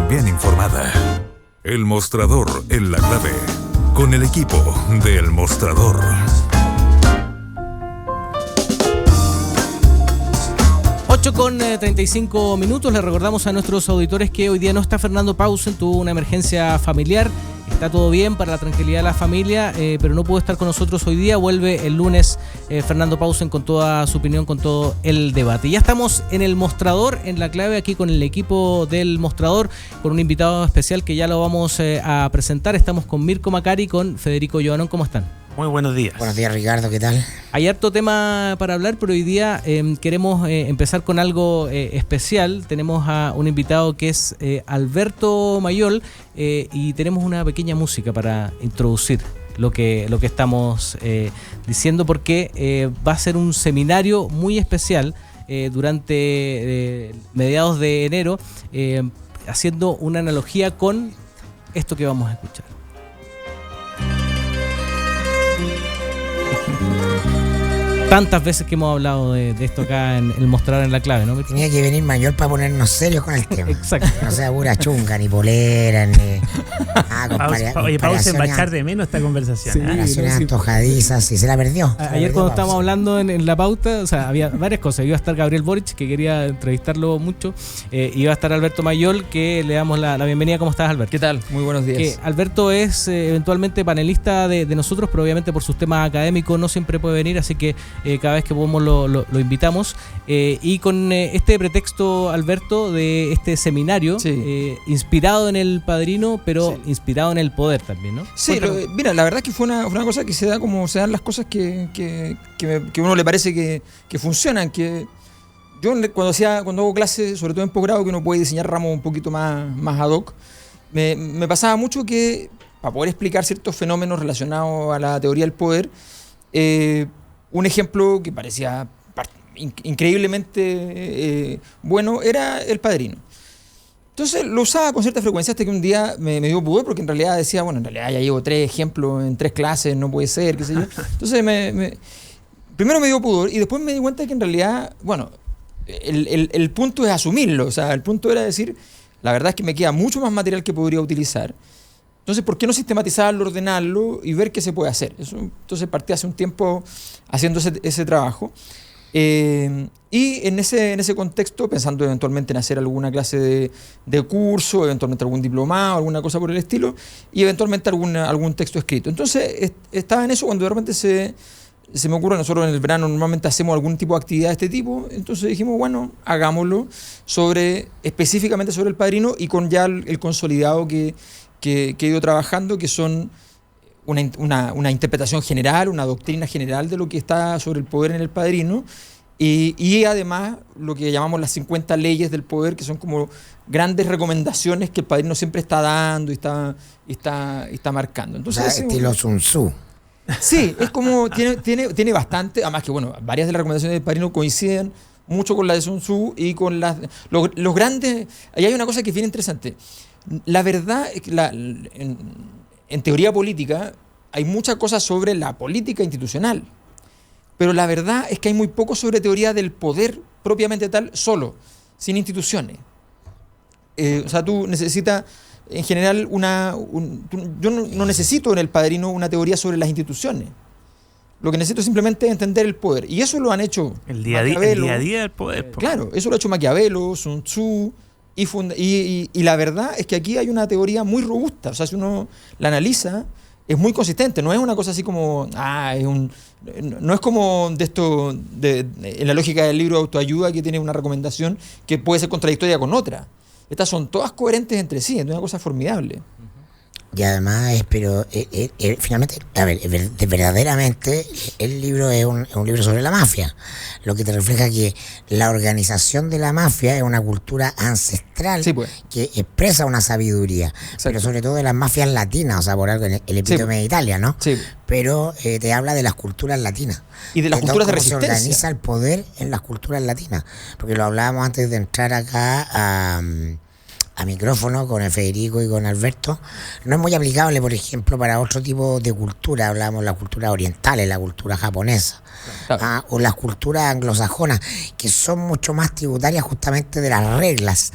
bien informada. El Mostrador en la clave, con el equipo del Mostrador. Con 35 minutos. Le recordamos a nuestros auditores que hoy día no está Fernando Pausen, tuvo una emergencia familiar. Está todo bien para la tranquilidad de la familia, pero no pudo estar con nosotros hoy día. Vuelve el lunes Fernando Pausen con toda su opinión, con todo el debate. Ya estamos en el Mostrador, en la clave, aquí con el equipo del Mostrador, con un invitado especial que ya lo vamos a presentar. Estamos con Mirko Macari y con Federico Giovanón. ¿Cómo están? Muy buenos días. Buenos días, Ricardo, ¿qué tal? Hay harto tema para hablar, pero hoy día queremos empezar con algo especial. Tenemos a un invitado que es Alberto Mayol y tenemos una pequeña música para introducir lo que estamos diciendo, porque va a ser un seminario muy especial durante mediados de enero, haciendo una analogía con esto que vamos a escuchar. Tantas veces que hemos hablado de esto acá en el Mostrador en la clave, ¿no? Tenía que venir Mayor para ponernos serios con el tema. Exacto. No sea pura chunga, ni polera, ni... Oye, Pausen va a echar de menos esta conversación. Sí, comparaciones no, sí. antojadizas, y se la perdió. Ayer cuando estábamos hablando en la pauta, o sea, había varias cosas. Iba a estar Gabriel Boric, que quería entrevistarlo mucho. Iba a estar Alberto Mayol, que le damos la bienvenida. ¿Cómo estás, Alberto? ¿Qué tal? Muy buenos días. Alberto es eventualmente panelista de nosotros, pero obviamente por sus temas académicos no siempre puede venir, así que cada vez que podemos lo invitamos. Y con este pretexto, Alberto, de este seminario, sí, inspirado en El Padrino, pero sí, inspirado en el poder también, ¿no? Sí, mira, la verdad es que fue una cosa que se da como se dan las cosas que uno le parece que funcionan. Que yo cuando hago clases, sobre todo en posgrado, que uno puede diseñar ramos un poquito más ad hoc, me pasaba mucho que para poder explicar ciertos fenómenos relacionados a la teoría del poder, un ejemplo que parecía increíblemente bueno era El Padrino. Entonces lo usaba con cierta frecuencia hasta que un día me dio pudor, porque en realidad decía, bueno, en realidad ya llevo 3 ejemplos en 3 clases, no puede ser, qué sé yo. Entonces primero me dio pudor y después me di cuenta que en realidad, bueno, el punto es asumirlo. O sea, el punto era decir, la verdad es que me queda mucho más material que podría utilizar. Entonces, ¿por qué no sistematizarlo, ordenarlo y ver qué se puede hacer? Entonces partí hace un tiempo haciendo ese trabajo. Y en ese contexto, pensando eventualmente en hacer alguna clase de curso, eventualmente algún diplomado, alguna cosa por el estilo, y eventualmente algún texto escrito. Entonces, estaba en eso cuando de repente se me ocurre, nosotros en el verano normalmente hacemos algún tipo de actividad de este tipo, entonces dijimos, bueno, hagámoslo específicamente sobre El Padrino y con ya el consolidado que he ido trabajando, que son una interpretación general, una doctrina general de lo que está sobre el poder en El Padrino, y además lo que llamamos las 50 leyes del poder, que son como grandes recomendaciones que El Padrino siempre está dando y está marcando. Entonces, o sea, estilo Sun Tzu. Sí, es como tiene bastante, además que bueno, varias de las recomendaciones del Padrino coinciden mucho con la de Sun Tzu y con los grandes. Ahí hay una cosa que es bien interesante. La verdad es que en teoría política hay muchas cosas sobre la política institucional, pero la verdad es que hay muy poco sobre teoría del poder propiamente tal, solo, sin instituciones. O sea, tú necesitas, en general, yo no necesito en El Padrino una teoría sobre las instituciones. Lo que necesito es simplemente entender el poder. Y eso lo han hecho el día a día del poder. Claro, eso lo ha hecho Maquiavelo, Sun Tzu. Y la verdad es que aquí hay una teoría muy robusta. O sea, si uno la analiza, es muy consistente. No es una cosa así como, no es como de esto, en la lógica del libro de autoayuda, que tiene una recomendación que puede ser contradictoria con otra. Estas son todas coherentes entre sí, es una cosa formidable. Y además, finalmente, a ver, verdaderamente el libro es un libro sobre la mafia, lo que te refleja que la organización de la mafia es una cultura ancestral, sí, pues, que expresa una sabiduría. Exacto. Pero sobre todo de las mafias latinas, o sea, por algo el epítome, sí, de Italia, ¿no? Sí. Pero te habla de las culturas latinas. Y de las culturas de resistencia. Se organiza el poder en las culturas latinas. Porque lo hablábamos antes de entrar acá a micrófono con el Federico y con Alberto, no es muy aplicable, por ejemplo, para otro tipo de cultura. Hablamos de la cultura oriental, la cultura japonesa, claro. O las culturas anglosajonas, que son mucho más tributarias justamente de las reglas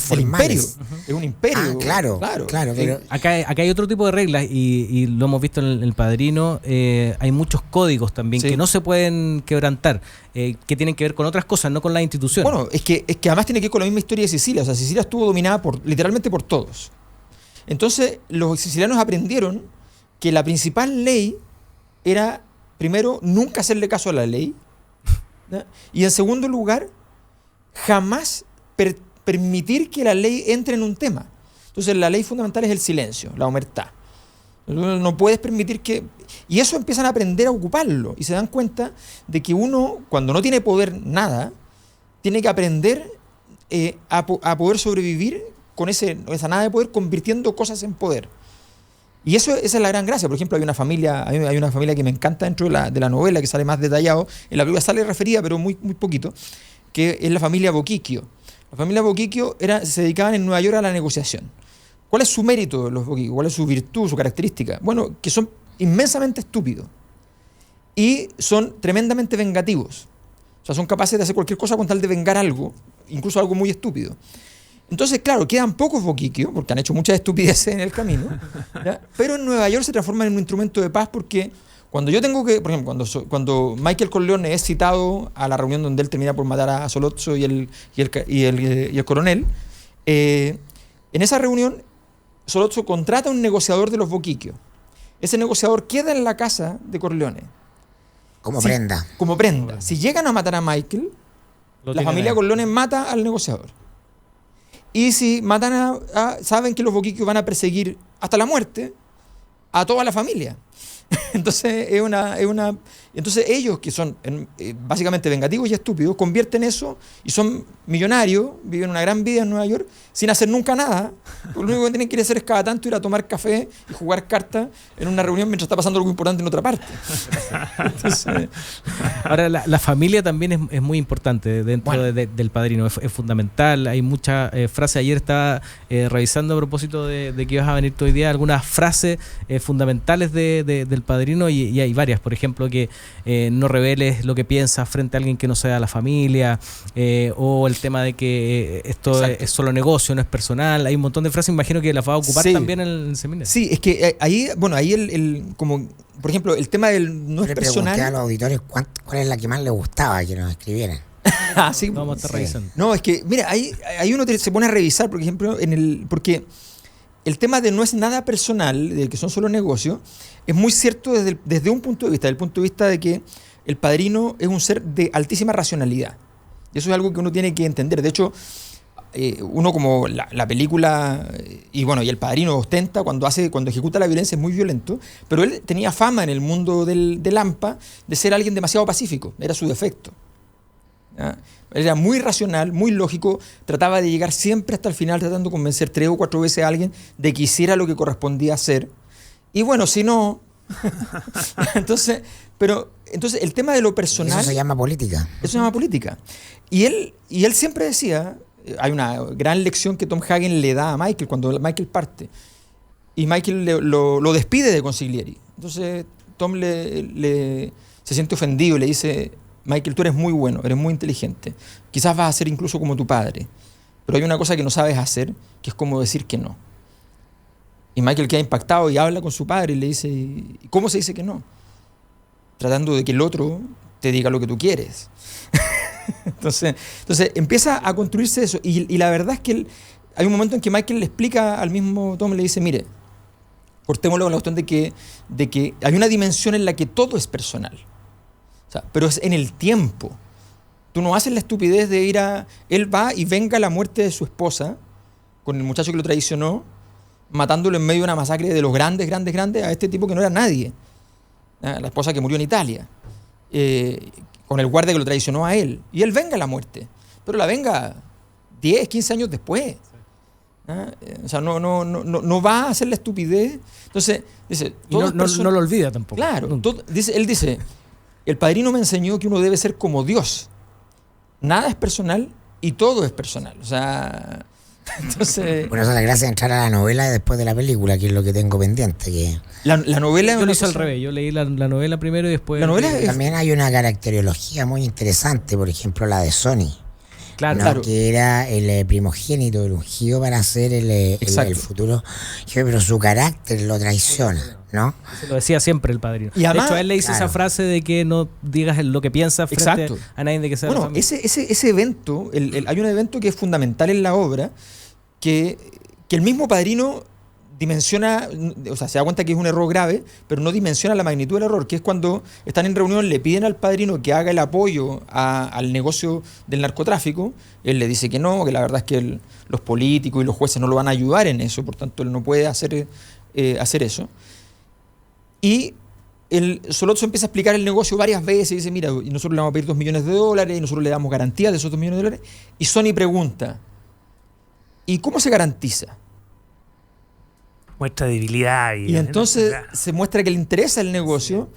formales. Es un imperio. Claro. Pero acá hay otro tipo de reglas y lo hemos visto en El Padrino. Hay muchos códigos también que no se pueden quebrantar, que tienen que ver con otras cosas, no con las instituciones. Bueno, es que además tiene que ver con la misma historia de Sicilia. O sea, Sicilia estuvo dominada literalmente por todos. Entonces, los sicilianos aprendieron que la principal ley era, primero, nunca hacerle caso a la ley, ¿no? Y en segundo lugar, jamás permitir que la ley entre en un tema. Entonces, la ley fundamental es el silencio, la omertá. No puedes permitir que... Y eso empiezan a aprender a ocuparlo y se dan cuenta de que uno, cuando no tiene poder nada, tiene que aprender a poder sobrevivir con esa nada de poder, convirtiendo cosas en poder. Y esa es la gran gracia. Por ejemplo, hay una familia que me encanta dentro de la novela, que sale más detallado. En la película sale referida, pero muy, muy poquito, que es la familia Boquiquio. La familia Boquiquio se dedicaban en Nueva York a la negociación. ¿Cuál es su mérito de los Boquiquio? ¿Cuál es su virtud, su característica? Bueno, que son inmensamente estúpidos y son tremendamente vengativos. O sea, son capaces de hacer cualquier cosa con tal de vengar algo, incluso algo muy estúpido. Entonces, claro, quedan pocos Boquiquio, porque han hecho muchas estupideces en el camino, ¿ya? Pero en Nueva York se transforman en un instrumento de paz porque cuando yo tengo que, por ejemplo, cuando Michael Corleone es citado a la reunión donde él termina por matar a Sollozzo y el coronel, en esa reunión Sollozzo contrata a un negociador de los Boquiquio. Ese negociador queda en la casa de Corleone. Como prenda. Como prenda. Si llegan a matar a Michael, la familia Corleone mata al negociador. Y si matan saben que los Boquiquio van a perseguir hasta la muerte a toda la familia. Entonces entonces ellos, que son básicamente vengativos y estúpidos, convierten eso y son millonarios, viven una gran vida en Nueva York sin hacer nunca nada. Lo único que tienen que hacer es cada tanto ir a tomar café y jugar cartas en una reunión mientras está pasando algo importante en otra parte. Entonces, ahora la familia también es muy importante dentro del Padrino, es fundamental. Hay muchas frases. Ayer estaba revisando a propósito de que ibas a venir todo el día algunas frases fundamentales del Padrino y hay varias. Por ejemplo, que no reveles lo que piensas frente a alguien que no sea la familia, o el tema de que esto es solo negocio, no es personal. Hay un montón de frases, imagino que las va a ocupar también en el seminario. Sí, es que ahí como por ejemplo, el tema del no es personal. Le pregunté a los auditores cuál es la que más les gustaba que nos escribieran. Sí, vamos a estar revisando. No, es que, mira, ahí uno se pone a revisar, por ejemplo, porque el tema de no es nada personal, de que son solo negocios, es muy cierto desde un punto de vista, del punto de vista de que el Padrino es un ser de altísima racionalidad. Y eso es algo que uno tiene que entender. De hecho, uno como la película, y el Padrino ostenta, cuando ejecuta la violencia es muy violento, pero él tenía fama en el mundo del AMPA de ser alguien demasiado pacífico, era su defecto. ¿Ya? Era muy racional, muy lógico, trataba de llegar siempre hasta el final tratando de convencer 3 o 4 veces a alguien de que hiciera lo que correspondía hacer. Y bueno, si no... entonces el tema de lo personal... Eso se llama política. Eso se llama política. Y él siempre decía, hay una gran lección que Tom Hagen le da a Michael cuando Michael parte, y Michael lo despide de Consiglieri. Entonces Tom se siente ofendido y le dice: Michael, tú eres muy bueno, eres muy inteligente, quizás vas a ser incluso como tu padre, pero hay una cosa que no sabes hacer, que es como decir que no. Y Michael queda impactado y habla con su padre y le dice: ¿cómo se dice que no? Tratando de que el otro te diga lo que tú quieres. Entonces empieza a construirse eso, y la verdad es que hay un momento en que Michael le explica al mismo Tom, le dice: mire, cortémoslo con la cuestión de que hay una dimensión en la que todo es personal. O sea, pero es en el tiempo. Tú no haces la estupidez de él va y venga la muerte de su esposa con el muchacho que lo traicionó, matándolo en medio de una masacre de los grandes a este tipo que no era nadie. La esposa que murió en Italia. Con el guardia que lo traicionó a él. Y él venga la muerte. Pero la venga 10, 15 años después. O sea, no va a hacer la estupidez. Entonces, dice... No lo olvida tampoco. Claro. Él dice... El Padrino me enseñó que uno debe ser como Dios. Nada es personal y todo es personal. O sea, Entonces, Bueno, esa es la gracia de entrar a la novela después de la película, que es lo que tengo pendiente. Que la novela... Yo lo hice al revés, yo leí la novela primero y después... La novela también hay una caracterología muy interesante, por ejemplo, la de Sony. Claro, ¿no? claro. Que era el primogénito, el ungido para ser el futuro jefe, pero su carácter lo traiciona, ¿no? Se lo decía siempre el padrino. Y además, de hecho, a él le dice esa frase de que no digas lo que piensas frente a nadie de que sea bueno, la familia. ese evento, hay un evento que es fundamental en la obra, que el mismo padrino dimensiona, o sea, se da cuenta que es un error grave, pero no dimensiona la magnitud del error, que es cuando están en reunión, le piden al padrino que haga el apoyo al negocio del narcotráfico, él le dice que no, que la verdad es que los políticos y los jueces no lo van a ayudar en eso, por tanto él no puede hacer eso. Y el Solozzo empieza a explicar el negocio varias veces y dice, mira, y nosotros le vamos a pedir $2 millones y nosotros le damos garantía de esos $2 millones, y Sony pregunta, ¿y cómo se garantiza? Muestra debilidad. Y entonces se muestra que le interesa el negocio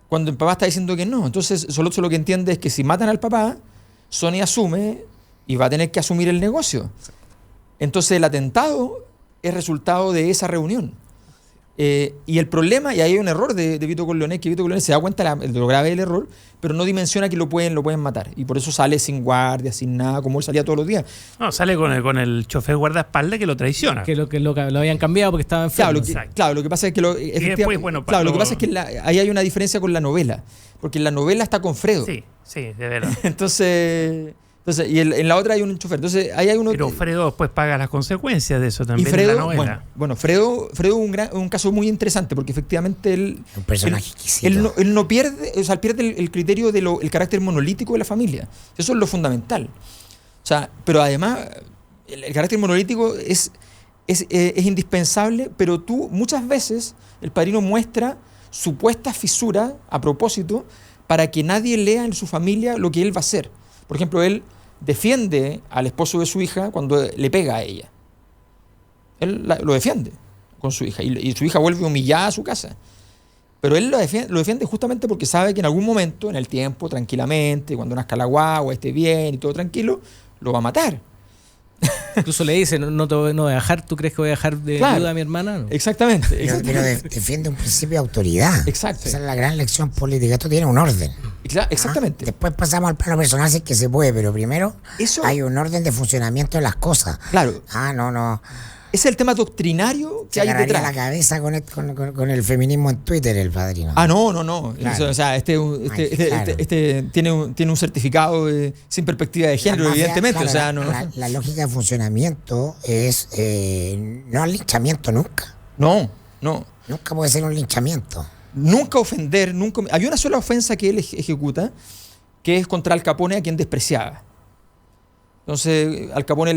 cuando el papá está diciendo que no. Entonces Solozzo lo que entiende es que si matan al papá, Sony asume y va a tener que asumir el negocio. Entonces el atentado es resultado de esa reunión. Y el problema, y ahí hay un error de Vito Corleone, que Vito Corleone se da cuenta de lo grave del error, pero no dimensiona que lo pueden matar. Y por eso sale sin guardia, sin nada, como él salía todos los días. No, sale con el chofer guardaespaldas que lo traiciona. Que lo habían cambiado porque estaba enfermo. Claro, lo que pasa es que lo que pasa es que ahí hay una diferencia con la novela, porque en la novela está con Fredo. Sí, de verdad. Entonces y en la otra hay un chofer. Entonces ahí hay uno. Pero Fredo después paga las consecuencias de eso también. Y Fredo, en la novela. bueno, Fredo es un caso muy interesante porque efectivamente un personaje exquisito. Él no pierde, o sea, pierde el criterio el carácter monolítico de la familia. Eso es lo fundamental. O sea, pero además el carácter monolítico es indispensable, pero muchas veces el padrino muestra supuestas fisuras a propósito para que nadie lea en su familia lo que él va a hacer. Por ejemplo, él defiende al esposo de su hija cuando le pega a ella. Él lo defiende con su hija y su hija vuelve humillada a su casa. Pero él lo defiende justamente porque sabe que en algún momento, en el tiempo, tranquilamente, cuando nazca la guagua, esté bien y todo tranquilo, lo va a matar. Incluso le dice, no voy a dejar, ¿tú crees que voy a dejar de ayuda a mi hermana? No. Exactamente. Pero defiende un principio de autoridad. Exacto. Esa es la gran lección política. Esto tiene un orden. Exactamente. Después pasamos al plano personal, si es que se puede, pero primero hay un orden de funcionamiento de las cosas. Claro. No. Ese es el tema doctrinario que hay detrás. La cabeza con el feminismo en Twitter, el padrino. No. Claro. O sea, tiene un certificado sin perspectiva de género, mafia, evidentemente. Claro, o sea, no. La lógica de funcionamiento es no al linchamiento nunca. No. Nunca puede ser un linchamiento. Nunca ofender, nunca. Hay una sola ofensa que él ejecuta, que es contra Al Capone, a quien despreciaba. Entonces, Al Capone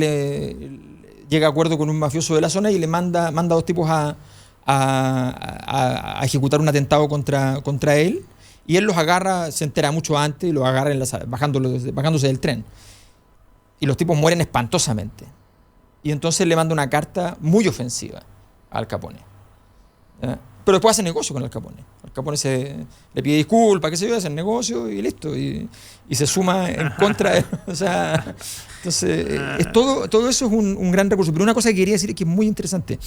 llega a acuerdo con un mafioso de la zona y le manda a 2 tipos a ejecutar un atentado contra él, y él los agarra, se entera mucho antes, y los agarra bajándose del tren. Y los tipos mueren espantosamente. Y entonces le manda una carta muy ofensiva a Al Capone. Pero después hace negocio con Al Capone. Al Capone le pide disculpas, qué sé yo, hace el negocio y listo. Y se suma en contra de... O sea, entonces, todo eso es un gran recurso. Pero una cosa que quería decir es que es muy interesante.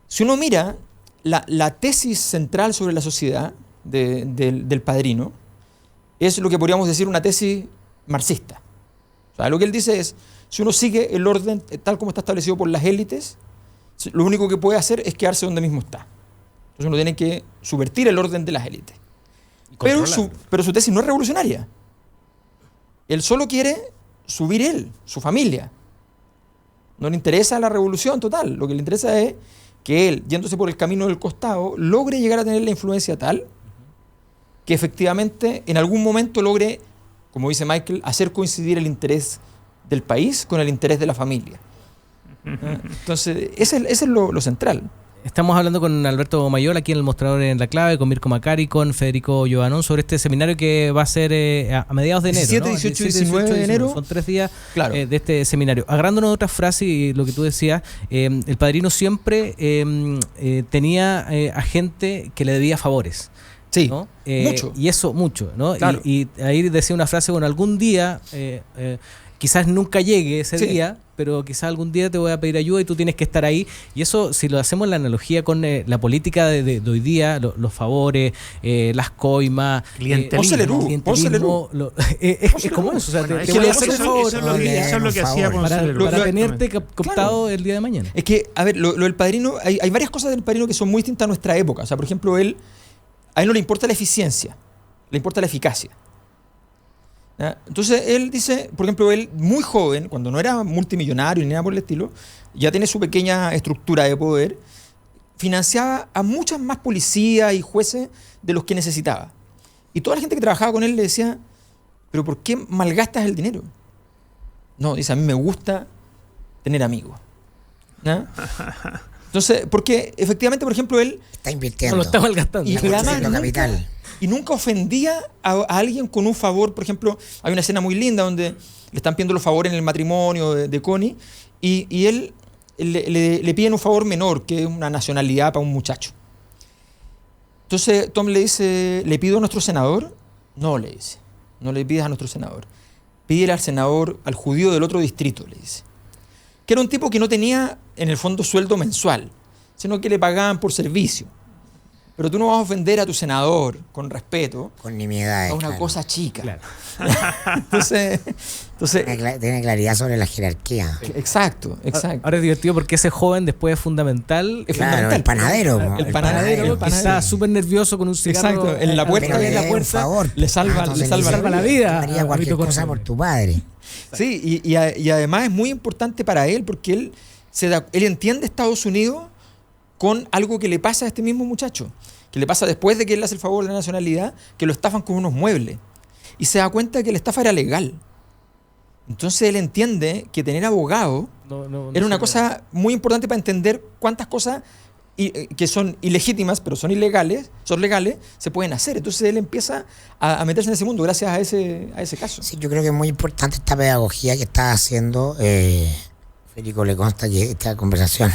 Si uno mira la tesis central sobre la sociedad del padrino, es lo que podríamos decir una tesis marxista. O sea, lo que él dice es, si uno sigue el orden tal como está establecido por las élites, lo único que puede hacer es quedarse donde mismo está. Entonces uno tiene que subvertir el orden de las élites. Pero su tesis no es revolucionaria. Él solo quiere subir su familia. No le interesa la revolución total. Lo que le interesa es que él, yéndose por el camino del costado, logre llegar a tener la influencia tal que efectivamente en algún momento logre, como dice Michael, hacer coincidir el interés del país con el interés de la familia. Entonces, ese es lo central. Estamos hablando con Alberto Mayol aquí en el Mostrador en La Clave, con Mirko Macari, con Federico Giovanón, sobre este seminario que va a ser a mediados de enero. 17, 18 y 19 de enero. Son 3 días claro. De este seminario. Agarrándonos de otras frases y lo que tú decías, el padrino siempre tenía a gente que le debía favores. Sí, ¿no? mucho. Y eso, mucho, ¿no? Claro. Y ahí decía una frase, bueno, algún día... quizás nunca llegue ese Sí. día, pero quizás algún día te voy a pedir ayuda y tú tienes que estar ahí. Y eso, si lo hacemos en la analogía con la política de hoy día, los favores, las coimas, Clientelismo. Ponce Lerú. es como eso. O sea, Bueno, te eso voy a es hacer un favor eso es lo que hacía Ponce para Lerú. tenerte cooptado el día de mañana. Es que, a ver, lo del Padrino, hay varias cosas del Padrino que son muy distintas a nuestra época. O sea, por ejemplo, a él no le importa la eficiencia, le importa la eficacia. ¿Ya? Entonces él dice, por ejemplo, él muy joven, cuando no era multimillonario ni nada por el estilo, ya tiene su pequeña estructura de poder, financiaba a muchas más policías y jueces de los que necesitaba. Y toda la gente que trabajaba con él le decía, ¿pero por qué malgastas el dinero? No, dice, a mí me gusta tener amigos. ¿Ya? Entonces, porque efectivamente, por ejemplo, él Está invirtiendo. No lo está malgastando. y Está además construyendo nunca, capital. y nunca ofendía a alguien con un favor. Por ejemplo, hay una escena muy linda donde le están pidiendo los favores en el matrimonio de Connie y él le piden un favor menor, que es una nacionalidad para un muchacho. Entonces Tom le dice, ¿le pido a nuestro senador? No, le dice, no le pidas a nuestro senador. Pídele al senador, al judío del otro distrito, le dice. Que era un tipo que no tenía, en el fondo, sueldo mensual, sino que le pagaban por servicio. Pero tú no vas a ofender a tu senador con respeto Con nimiedades. a una claro. cosa chica. Claro. Entonces Tiene claridad sobre la jerarquía. exacto. Ahora es divertido porque ese joven después es fundamental. Es Claro, fundamental. el panadero. po, El panadero, que está súper nervioso con un cigarro. Exacto, en la puerta. Pero de le la debe un puerta, favor. le salva Entonces la le vida. la vida. Haría cualquier Vito cosa Corleone. por tu padre. Sí, y además es muy importante para él porque él entiende Estados Unidos con algo que le pasa a este mismo muchacho, que le pasa después de que él hace el favor de la nacionalidad, que lo estafan con unos muebles. Y se da cuenta que la estafa era legal. Entonces él entiende que tener abogado era una cosa muy importante para entender cuántas cosas que son ilegítimas, pero son legales, se pueden hacer. Entonces él empieza a meterse en ese mundo gracias a ese caso. Sí, yo creo que es muy importante esta pedagogía que está haciendo. Federico, le consta que esta conversación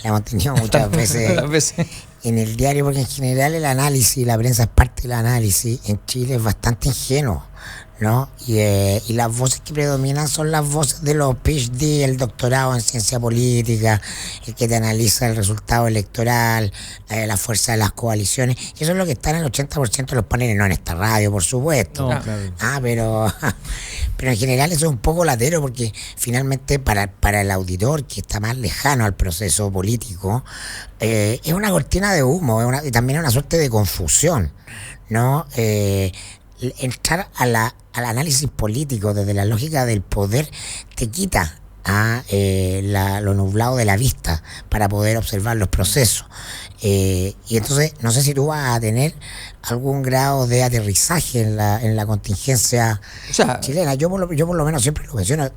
la hemos tenido muchas veces Muchas veces. en el diario, porque en general el análisis, la prensa es parte del análisis, en Chile es bastante ingenuo, ¿no? Y las voces que predominan son las voces de los PhD, el doctorado en ciencia política, el que te analiza el resultado electoral, la fuerza de las coaliciones. Y eso es lo que está en el 80% de los paneles, no en esta radio, por supuesto. No, claro. Pero en general eso es un poco latero, porque finalmente para el auditor que está más lejano al proceso político, es una cortina de humo, y también es una suerte de confusión, ¿no? Entrar al análisis político desde la lógica del poder te quita lo nublado de la vista para poder observar los procesos. Y entonces no sé si tú vas a tener algún grado de aterrizaje en la contingencia chilena. Yo por lo menos siempre lo menciono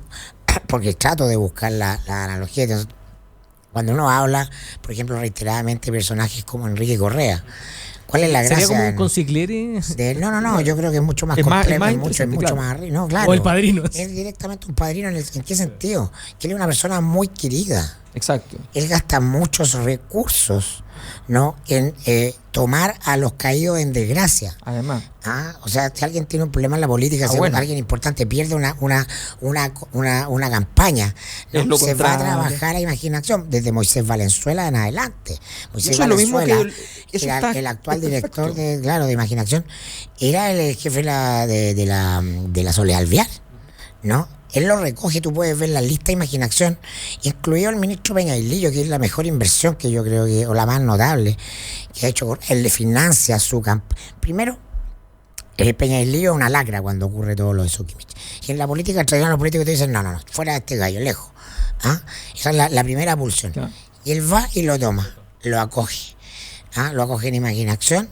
porque trato de buscar la analogía. Entonces, cuando uno habla, por ejemplo, reiteradamente de personajes como Enrique Correa, ¿cuál es la gracia? ¿Sería como un Consigliere? No, yo creo que es mucho más Es más- complejo, es más es mucho interesante, más arriba. No, claro. O el padrino. Es directamente un padrino. ¿En qué sentido? Que él es una persona muy querida. Exacto. Él gasta muchos recursos, ¿no? En tomar a los caídos en desgracia. Además. O sea, si alguien tiene un problema en la política, si bueno. alguien importante pierde una campaña, ¿no? Es lo Se va a contrario. trabajar a imaginación desde Moisés Valenzuela en adelante. Moisés Eso es lo mismo que Valenzuela, eso era está- el actual es director perfecto. de imaginación, era el jefe de la Soledad Alvear, ¿no? Él lo recoge, tú puedes ver la lista de imaginación, incluido el ministro Peñailillo, que es la mejor inversión que yo creo que, o la más notable, que ha hecho. Él le financia su campaña. Primero, el Peñailillo es una lacra cuando ocurre todo lo de Sukimich. Y en la política tradicional los políticos te dicen, no, fuera de este gallo, lejos. Esa es la primera pulsión. Claro. Y él va y lo toma, lo acoge. Lo acoge en imaginación.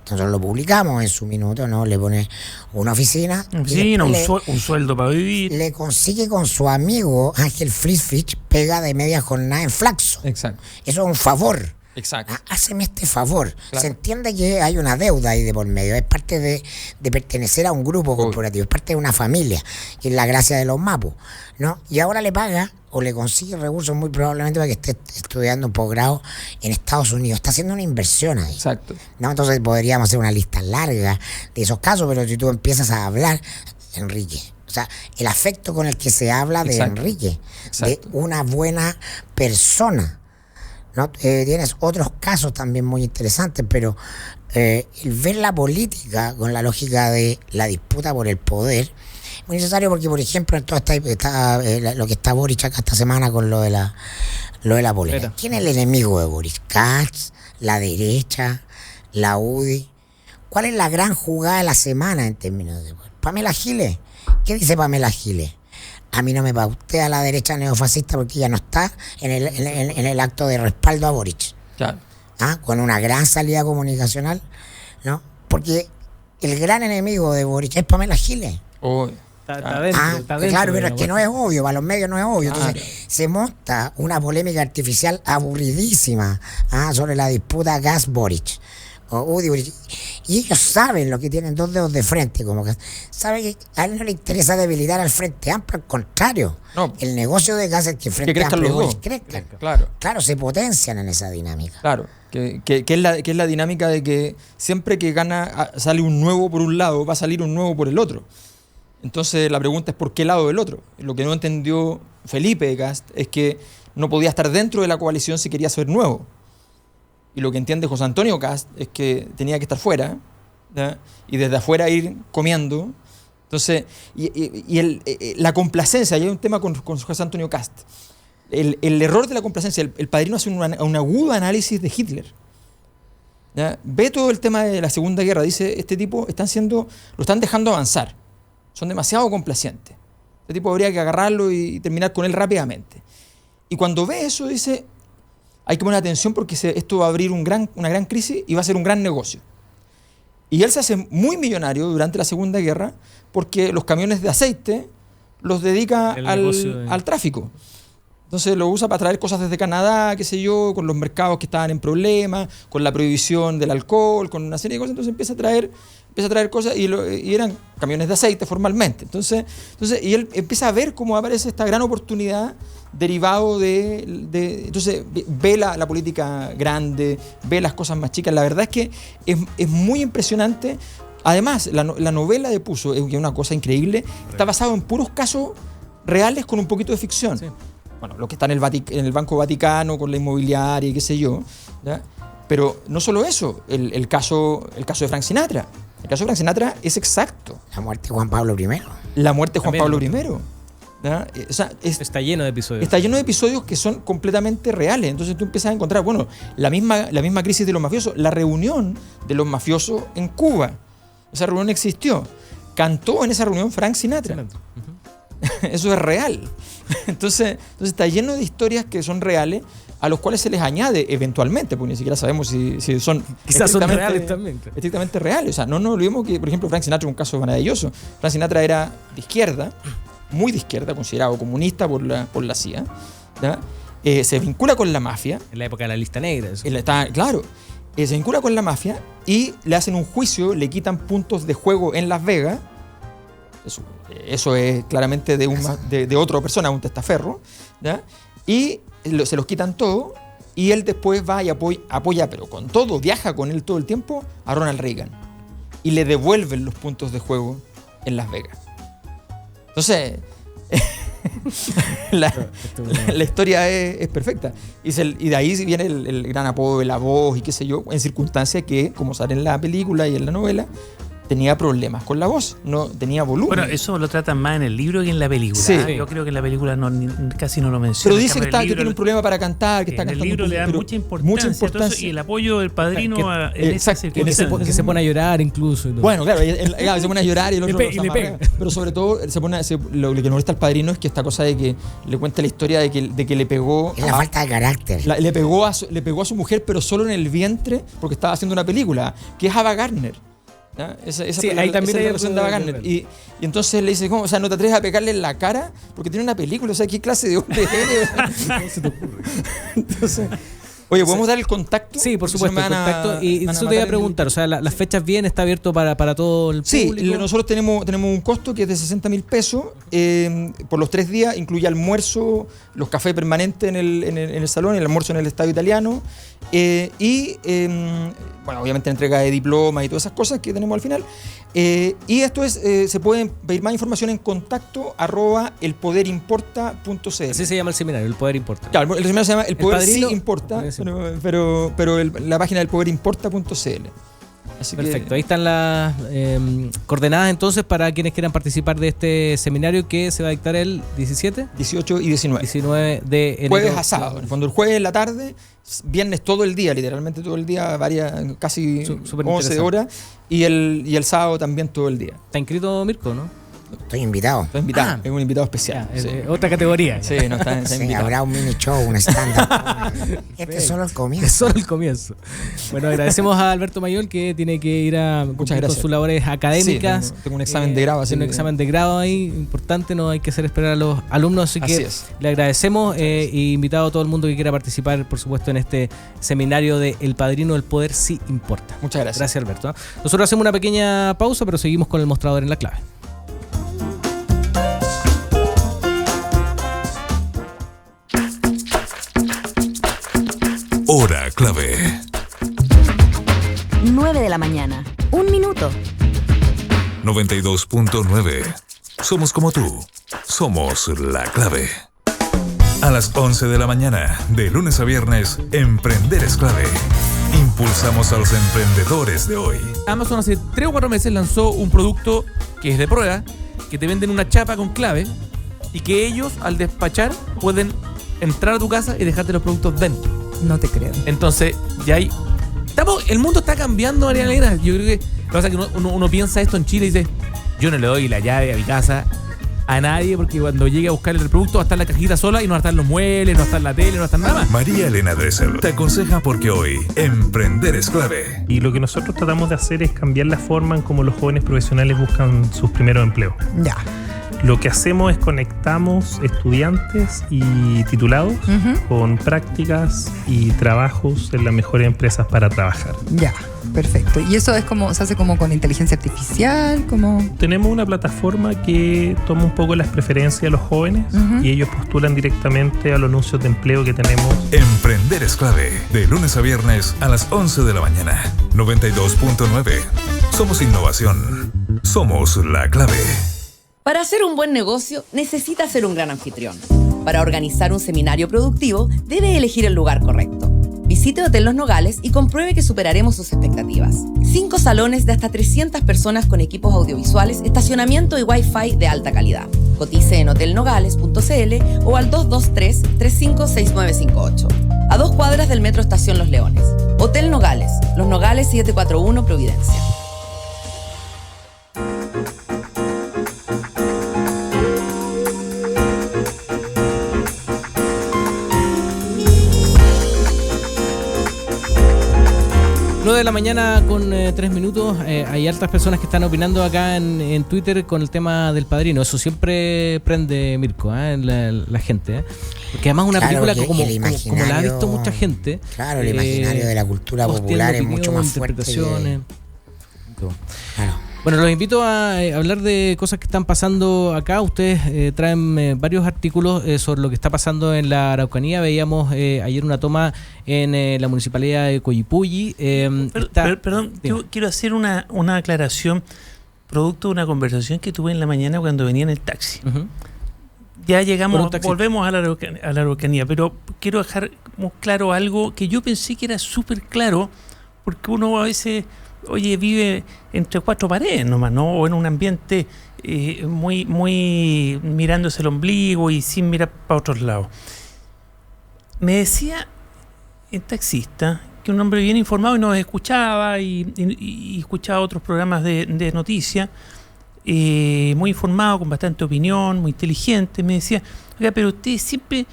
Nosotros lo publicamos en su minuto, ¿no? Le pone una oficina. Sí, y un sueldo para vivir. le consigue con su amigo Ángel Friedrich pega de media jornada en Flaxo. Exacto. Eso es un favor. Exacto. Háceme este favor. Claro. Se entiende que hay una deuda ahí de por medio. Es parte de pertenecer a un grupo corporativo. Es parte de una familia, que es la gracia de los mapos, ¿no? Y ahora le paga o le consigue recursos muy probablemente para que esté estudiando un posgrado en Estados Unidos. Está haciendo una inversión ahí. Exacto. ¿No? Entonces podríamos hacer una lista larga de esos casos, pero si tú empiezas a hablar, Enrique, sea, el afecto con el que se habla de Enrique, de una buena persona, ¿no? Tienes otros casos también muy interesantes, pero el ver la política con la lógica de la disputa por el poder es muy necesario, porque, por ejemplo, en todo lo que está Boric acá esta semana con lo de la política. ¿Quién es el enemigo de Boric? Katz, la derecha, la UDI. ¿Cuál es la gran jugada de la semana en términos de poder? Pamela Giles. ¿Qué dice Pamela Giles? A mí no me pautea la derecha neofascista porque ella no está en el acto de respaldo a Boric. Claro. Con una gran salida comunicacional, ¿no? Porque el gran enemigo de Boric es Pamela Giles. Está dentro, claro, pero es que no es obvio, para los medios no es obvio. Entonces se monta una polémica artificial aburridísima sobre la disputa Gas-Boric. Y ellos saben lo que tienen dos dedos de frente, como que saben que a él no le interesa debilitar al Frente Amplio, al contrario. No. El negocio de Gas es que el Frente Amplio y Boric crezcan. Claro, se potencian en esa dinámica. Claro, que es la dinámica de que siempre que gana sale un nuevo por un lado, va a salir un nuevo por el otro. Entonces la pregunta es ¿por qué lado del otro? Lo que no entendió Felipe Kast es que no podía estar dentro de la coalición si quería ser nuevo. Y lo que entiende José Antonio Kast es que tenía que estar fuera, ¿ya? Y desde afuera ir comiendo. Entonces, la complacencia, hay un tema con José Antonio Kast. El error de la complacencia, el Padrino hace un agudo análisis de Hitler. ¿Ya? Ve todo el tema de la Segunda Guerra, dice, este tipo lo están dejando avanzar. Son demasiado complacientes. Este tipo habría que agarrarlo y terminar con él rápidamente. Y cuando ve eso, dice, hay que poner atención porque esto va a abrir una gran crisis y va a ser un gran negocio. Y él se hace muy millonario durante la Segunda Guerra porque los camiones de aceite los dedica al tráfico. Entonces lo usa para traer cosas desde Canadá, qué sé yo, con los mercados que estaban en problemas, con la prohibición del alcohol, con una serie de cosas. Entonces empieza a traer cosas y eran camiones de aceite formalmente. Entonces, y él empieza a ver cómo aparece esta gran oportunidad derivado entonces ve la política grande, ve las cosas más chicas. La verdad es que es muy impresionante. Además, la novela de Puzo, es una cosa increíble, está basado en puros casos reales con un poquito de ficción. Sí. Bueno, lo que está en el Banco Vaticano con la inmobiliaria y qué sé yo, ¿ya? Pero no solo eso, el caso de Frank Sinatra. El caso de Frank Sinatra es exacto. La muerte de Juan Pablo I. La muerte de Juan Pablo I. ¿Ya? O sea, está lleno de episodios. Está lleno de episodios que son completamente reales. Entonces tú empiezas a encontrar, bueno, la misma crisis de los mafiosos, la reunión de los mafiosos en Cuba. Esa reunión existió. Cantó en esa reunión Frank Sinatra. Uh-huh. Eso es real. Entonces está lleno de historias que son reales, a los cuales se les añade eventualmente, porque ni siquiera sabemos si son quizás son reales también. Estrictamente reales. O sea, no nos olvidemos que, por ejemplo, Frank Sinatra es un caso maravilloso. Frank Sinatra era de izquierda, muy de izquierda, considerado comunista por la CIA, ¿ya? Se vincula con la mafia. En la época de la lista negra. Eso. Claro. Se vincula con la mafia y le hacen un juicio, le quitan puntos de juego en Las Vegas. Eso es claramente de otra persona, un testaferro, ¿ya? Y se los quitan todo y él después va y apoya, pero con todo, viaja con él todo el tiempo a Ronald Reagan y le devuelven los puntos de juego en Las Vegas. Entonces, la historia es perfecta. Y de ahí viene el gran apodo de La Voz y qué sé yo, en circunstancias que, como sale en la película y en la novela, tenía problemas con la voz, no tenía volumen. Bueno, eso lo tratan más en el libro que en la película. Sí. Yo creo que en la película casi no lo menciona. Pero dice que tiene un problema para cantar, que está cantando. En el libro le dan mucha importancia. Y el apoyo del Padrino en esa circunstancia. Que se pone a llorar incluso. Bueno, claro, se pone a llorar y el otro le pega. Pero sobre todo, lo que molesta al Padrino es que esta cosa de que le cuenta la historia de que le pegó... Es la falta de carácter. Le pegó a su mujer, pero solo en el vientre, porque estaba haciendo una película, que es Ava Gardner. ¿Ya? Ahí también hay versión de Ava Gardner. Y entonces le dice, ¿cómo? O sea, no te atreves a pegarle en la cara porque tiene una película. O sea, ¿qué clase de hombre eres? ¿Cómo se te ocurre? Entonces, oye, ¿podemos dar el contacto? Sí, por supuesto, el contacto. Y eso te iba a preguntar, o sea, las fechas bien, está abierto para todo el público. Sí, nosotros tenemos un costo que es de 60.000 pesos por los 3 días, incluye almuerzo, los cafés permanentes en el salón, el almuerzo en el Estadio Italiano y bueno, obviamente entrega de diploma y todas esas cosas que tenemos al final. Y esto es, se pueden pedir más información en contacto @elpoderimporta.cl. Así se llama el seminario, El Poder Importa. Claro, el seminario se llama El Poder Sí Importa, pero la página del poderimporta.cl. Así perfecto, que, ahí están las coordenadas entonces para quienes quieran participar de este seminario que se va a dictar el 17, 18 y 19. 19 de enero. Jueves a sábado, cuando el jueves en la tarde, viernes todo el día, literalmente todo el día, casi 11 horas, y el sábado también todo el día. ¿Está inscrito Mirko, no? Estoy invitado. Es un invitado especial. Sí. Otra categoría. Sí, no está Sí, invitado. habrá un mini show, un stand-up. Este es solo el comienzo. Es solo el comienzo. Bueno, agradecemos a Alberto Mayol que tiene que ir a cumplir con sus labores académicas. Sí, tengo un examen de grado. Tiene un examen de grado ahí, importante, no hay que hacer esperar a los alumnos, así que le agradecemos y invitado a todo el mundo que quiera participar, por supuesto, en este seminario de El Padrino del Poder Sí Importa. Muchas gracias. Gracias, Alberto. Nosotros hacemos una pequeña pausa, pero seguimos con el mostrador en la clave. Hora clave. 9 de la mañana. 1 minuto. 92.9. Somos como tú. Somos la clave. A las 11 de la mañana, de lunes a viernes, Emprender es clave. Impulsamos a los emprendedores de hoy. Amazon hace 3 o 4 meses lanzó un producto que es de prueba, que te venden una chapa con clave y que ellos al despachar pueden entrar a tu casa y dejarte los productos dentro. No te creo. Entonces, ya hay... el mundo está cambiando, María Elena. Yo creo que... Lo que pasa es que uno piensa esto en Chile y dice, yo no le doy la llave a mi casa a nadie porque cuando llegue a buscar el producto va a estar la cajita sola y no va a estar los muebles, no va a estar la tele, no va a estar nada más. María Elena Dressel te aconseja porque hoy Emprender es clave. Y lo que nosotros tratamos de hacer es cambiar la forma en cómo los jóvenes profesionales buscan sus primeros empleos. Ya. Lo que hacemos es conectamos estudiantes y titulados con prácticas y trabajos en las mejores empresas para trabajar. Ya, perfecto. ¿Y eso es como, se hace como con inteligencia artificial? Como... Tenemos una plataforma que toma un poco las preferencias de los jóvenes y ellos postulan directamente a los anuncios de empleo que tenemos. Emprender es clave, de lunes a viernes a las 11 de la mañana. 92.9. Somos innovación. Somos la clave. Para hacer un buen negocio, necesita ser un gran anfitrión. Para organizar un seminario productivo, debe elegir el lugar correcto. Visite Hotel Los Nogales y compruebe que superaremos sus expectativas. 5 salones de hasta 300 personas con equipos audiovisuales, estacionamiento y Wi-Fi de alta calidad. Cotice en hotelnogales.cl o al 223-356958. A 2 cuadras del Metro Estación Los Leones. Hotel Nogales, Los Nogales 741 Providencia. De la mañana con 3 minutos. Hay altas personas que están opinando acá en Twitter con el tema del Padrino. Eso siempre prende, Mirko, la gente. Porque además una película que como la ha visto mucha gente. Claro, el imaginario de la cultura popular es mucho más fuerte. Claro. Bueno, los invito a hablar de cosas que están pasando acá. Ustedes traen varios artículos sobre lo que está pasando en la Araucanía. Veíamos ayer una toma en la municipalidad de Coyipulli. Perdón, yo quiero hacer una aclaración producto de una conversación que tuve en la mañana cuando venía en el taxi. Ya llegamos, volvemos a la Araucanía, pero quiero dejar claro algo que yo pensé que era súper claro, porque uno a veces... Oye, vive entre 4 paredes nomás, ¿no? O en un ambiente muy mirándose el ombligo y sin mirar para otros lados. Me decía el taxista, que un hombre bien informado y nos escuchaba y escuchaba otros programas de noticias, muy informado, con bastante opinión, muy inteligente. Me decía, oiga, pero ustedes siempre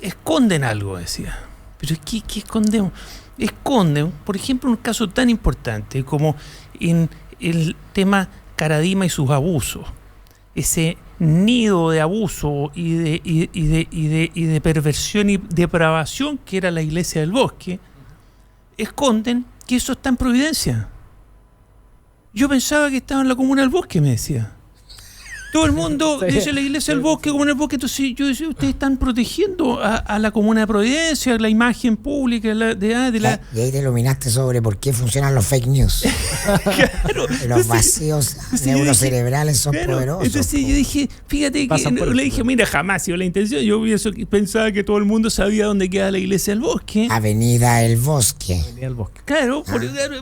esconden algo, decía. ¿Pero qué escondemos? Esconden, por ejemplo, un caso tan importante como en el tema Caradima y sus abusos, ese nido de abuso y de perversión y depravación que era la Iglesia del Bosque, esconden que eso está en Providencia. Yo pensaba que estaba en la Comuna del Bosque, me decía. Todo el mundo dice la iglesia del bosque, como en el bosque. Entonces yo decía, ustedes están protegiendo a la comuna de Providencia, la imagen pública de la... Y ahí te iluminaste sobre por qué funcionan los fake news. Claro. Los vacíos neurocerebrales son poderosos. Entonces yo dije, fíjate que le dije, mira, jamás iba la intención. Yo pensaba que todo el mundo sabía dónde queda la iglesia del bosque. Avenida El Bosque. Claro,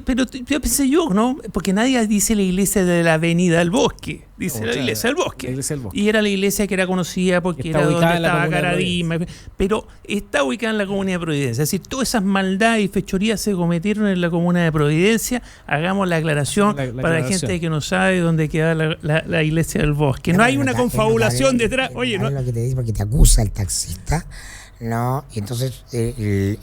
pero yo pensé yo, ¿no? Porque nadie dice la iglesia de la Avenida del Bosque. Dice la iglesia del bosque. Y era la iglesia que era conocida porque era donde estaba Caradima. Pero está ubicada en la comuna de Providencia. Es decir, todas esas maldades y fechorías se cometieron en la comuna de Providencia. Hagamos la aclaración para la gente que no sabe dónde queda la iglesia del bosque. No hay una confabulación detrás. Oye, no es lo que te dice porque te acusa el taxista. No, y entonces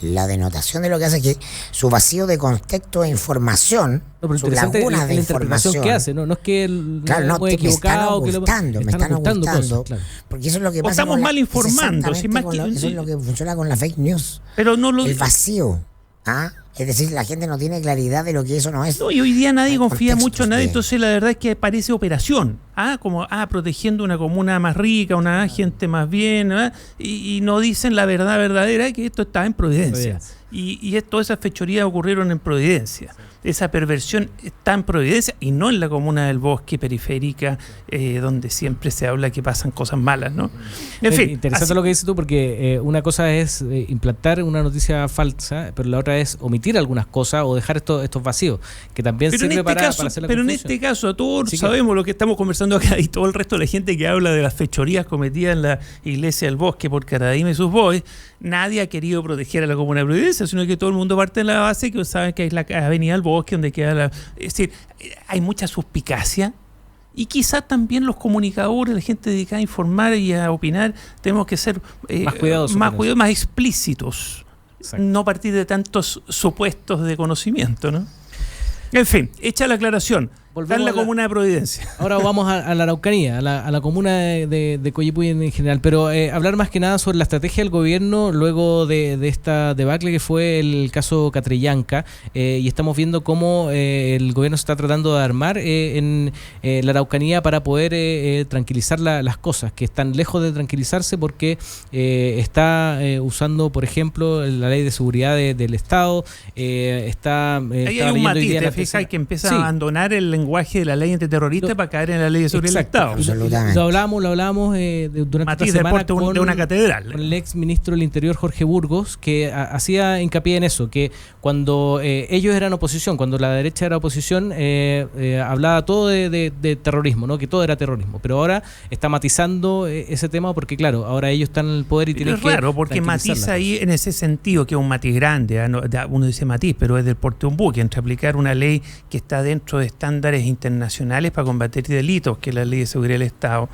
la denotación de lo que hace es que su vacío de contexto e información, su laguna de información que hace, no es que claro, me están ocultando cosas, claro. Porque eso es lo que pasa. Estamos mal informando, eso es lo que funciona con la fake news. Pero no el vacío. Es decir, la gente no tiene claridad de lo que eso no es. No, y hoy día nadie confía mucho en nadie, entonces la verdad es que parece operación, como protegiendo una comuna más rica, una gente más bien, y no dicen la verdad verdadera, que esto está en Providencia. Y todas esas fechorías ocurrieron en Providencia. Esa perversión está en Providencia y no en la comuna del Bosque periférica, donde siempre se habla que pasan cosas malas, ¿no? En fin. Interesante lo que dices tú, porque una cosa es implantar una noticia falsa, pero la otra es omitir algunas cosas o dejar estos vacíos, que también sirve para hacer la confusión. Pero en este caso, todos sabemos lo que estamos conversando acá y todo el resto de la gente que habla de las fechorías cometidas en la iglesia del Bosque por Caradima y sus boys, nadie ha querido proteger a la comuna de Providencia, sino que todo el mundo parte de la base que saben que es la avenida del Bosque donde queda es decir, hay mucha suspicacia y quizás también los comunicadores, la gente dedicada a informar y a opinar, tenemos que ser más explícitos. Exacto. No partir de tantos supuestos de conocimiento, ¿no? En fin, hecha la aclaración. Está en la comuna de Providencia. Ahora vamos a la Araucanía, a la comuna de Coyipulli en general, pero hablar más que nada sobre la estrategia del gobierno luego de esta debacle que fue el caso Catrillanca, y estamos viendo cómo el gobierno se está tratando de armar en la Araucanía para poder tranquilizar las cosas, que están lejos de tranquilizarse porque está usando, por ejemplo, la ley de seguridad del Estado. Ahí hay un matiz, te fijas que empieza a abandonar el lenguaje de la ley antiterrorista para caer en la ley de seguridad del Estado. Absolutamente. Lo hablamos durante esta semana de una catedral. Con el ex ministro del Interior, Jorge Burgos, que hacía hincapié en eso, que cuando ellos eran oposición, cuando la derecha era oposición, hablaba todo de terrorismo, ¿no? Que todo era terrorismo. Pero ahora está matizando ese tema porque, claro, ahora ellos están en el poder y tienen que... Es raro, porque matiza ahí en ese sentido, que es un matiz grande. Uno dice matiz, pero es del porte de un buque, entre aplicar una ley que está dentro de estándares internacionales para combatir delitos, que es la ley de seguridad del Estado.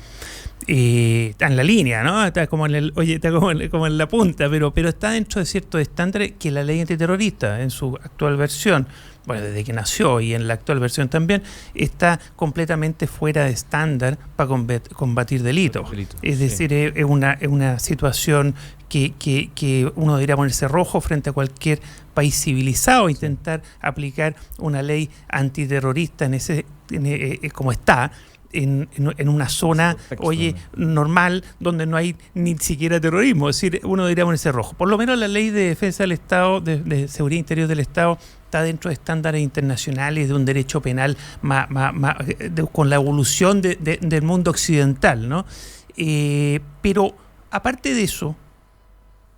Está en la línea, ¿no? Está como en la punta, pero está dentro de ciertos estándares que la ley antiterrorista, en su actual versión, bueno, desde que nació y en la actual versión también, está completamente fuera de estándar para combatir delitos. Es decir, es una situación que uno debería ponerse rojo frente a cualquier país civilizado, intentar aplicar una ley antiterrorista como está, en una zona, normal, donde no hay ni siquiera terrorismo. Es decir, uno debería ponerse rojo. Por lo menos la ley de defensa del Estado, de seguridad interior del Estado, está dentro de estándares internacionales de un derecho penal con la evolución del mundo occidental, ¿no? Pero aparte de eso,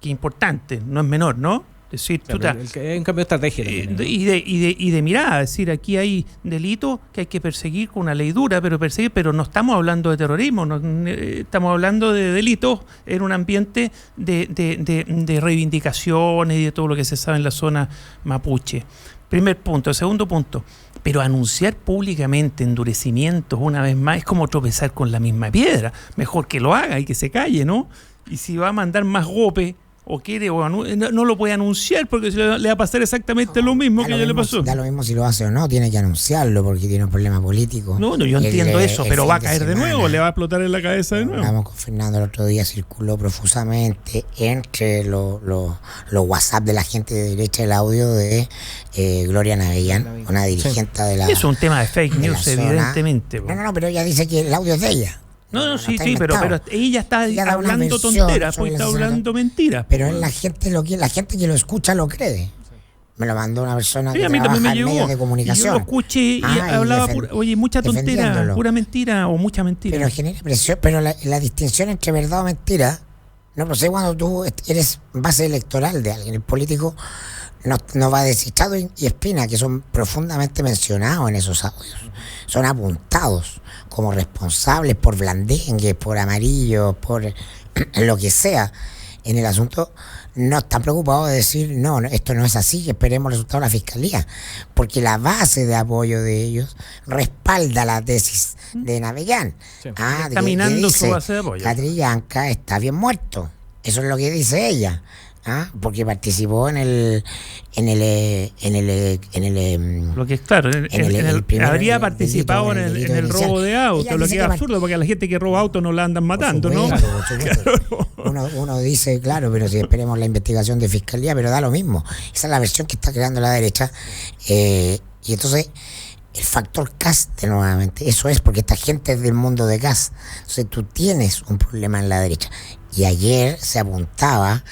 que es importante, no es menor, ¿no? Es decir, es un cambio de estrategia y de mirada. Es decir, aquí hay delitos que hay que perseguir con una ley dura, pero no estamos hablando de terrorismo, estamos hablando de delitos en un ambiente de reivindicaciones y de todo lo que se sabe en la zona mapuche. Primer punto. Segundo punto, pero anunciar públicamente endurecimientos una vez más es como tropezar con la misma piedra. Mejor que lo haga y que se calle, ¿no? Y si va a mandar más golpe o quiere no lo puede anunciar porque le va a pasar exactamente lo mismo que ya le pasó. Da lo mismo si lo hace o no, tiene que anunciarlo porque tiene un problema político. No, yo entiendo eso, pero va a caer de nuevo, le va a explotar en la cabeza de nuevo. Hablamos con Fernando el otro día, circuló profusamente entre los WhatsApp de la gente de derecha el audio de Gloria Navellán, una dirigente de la... Es un tema de fake news, evidentemente. No, pero ella dice que el audio es de ella. No, sí, pero ella está hablando tonteras, pues está hablando mentiras. Pero la gente que lo escucha lo cree. Me lo mandó una persona que a mí trabaja también me en llegó. medios de comunicación. Y yo lo escuché y hablaba mucha tontera, pura mentira o mucha mentira. Pero genera presión, pero la distinción entre verdad o mentira no procede cuando tú eres base electoral de alguien. El político no va a decir Chado y Espina, que son profundamente mencionados en esos audios. Son apuntados como responsables por blandengue, por amarillo, por lo que sea en el asunto. No están preocupados de decir, no, esto no es así, que esperemos el resultado de la fiscalía, porque la base de apoyo de ellos respalda la tesis de Navellán. Sí, está minando su base de apoyo. Catrillanca está bien muerto, eso es lo que dice ella. Porque participó en el lo que es claro, habría participado en el robo de autos, lo que es absurdo, porque a la gente que roba autos no la andan matando, ¿no? Uno dice, claro, pero si esperemos la investigación de fiscalía, pero da lo mismo. Esa es la versión que está creando la derecha. Y entonces el factor CAS, nuevamente, eso es porque esta gente es del mundo de CAS. Entonces tú tienes un problema en la derecha. Y ayer se apuntaba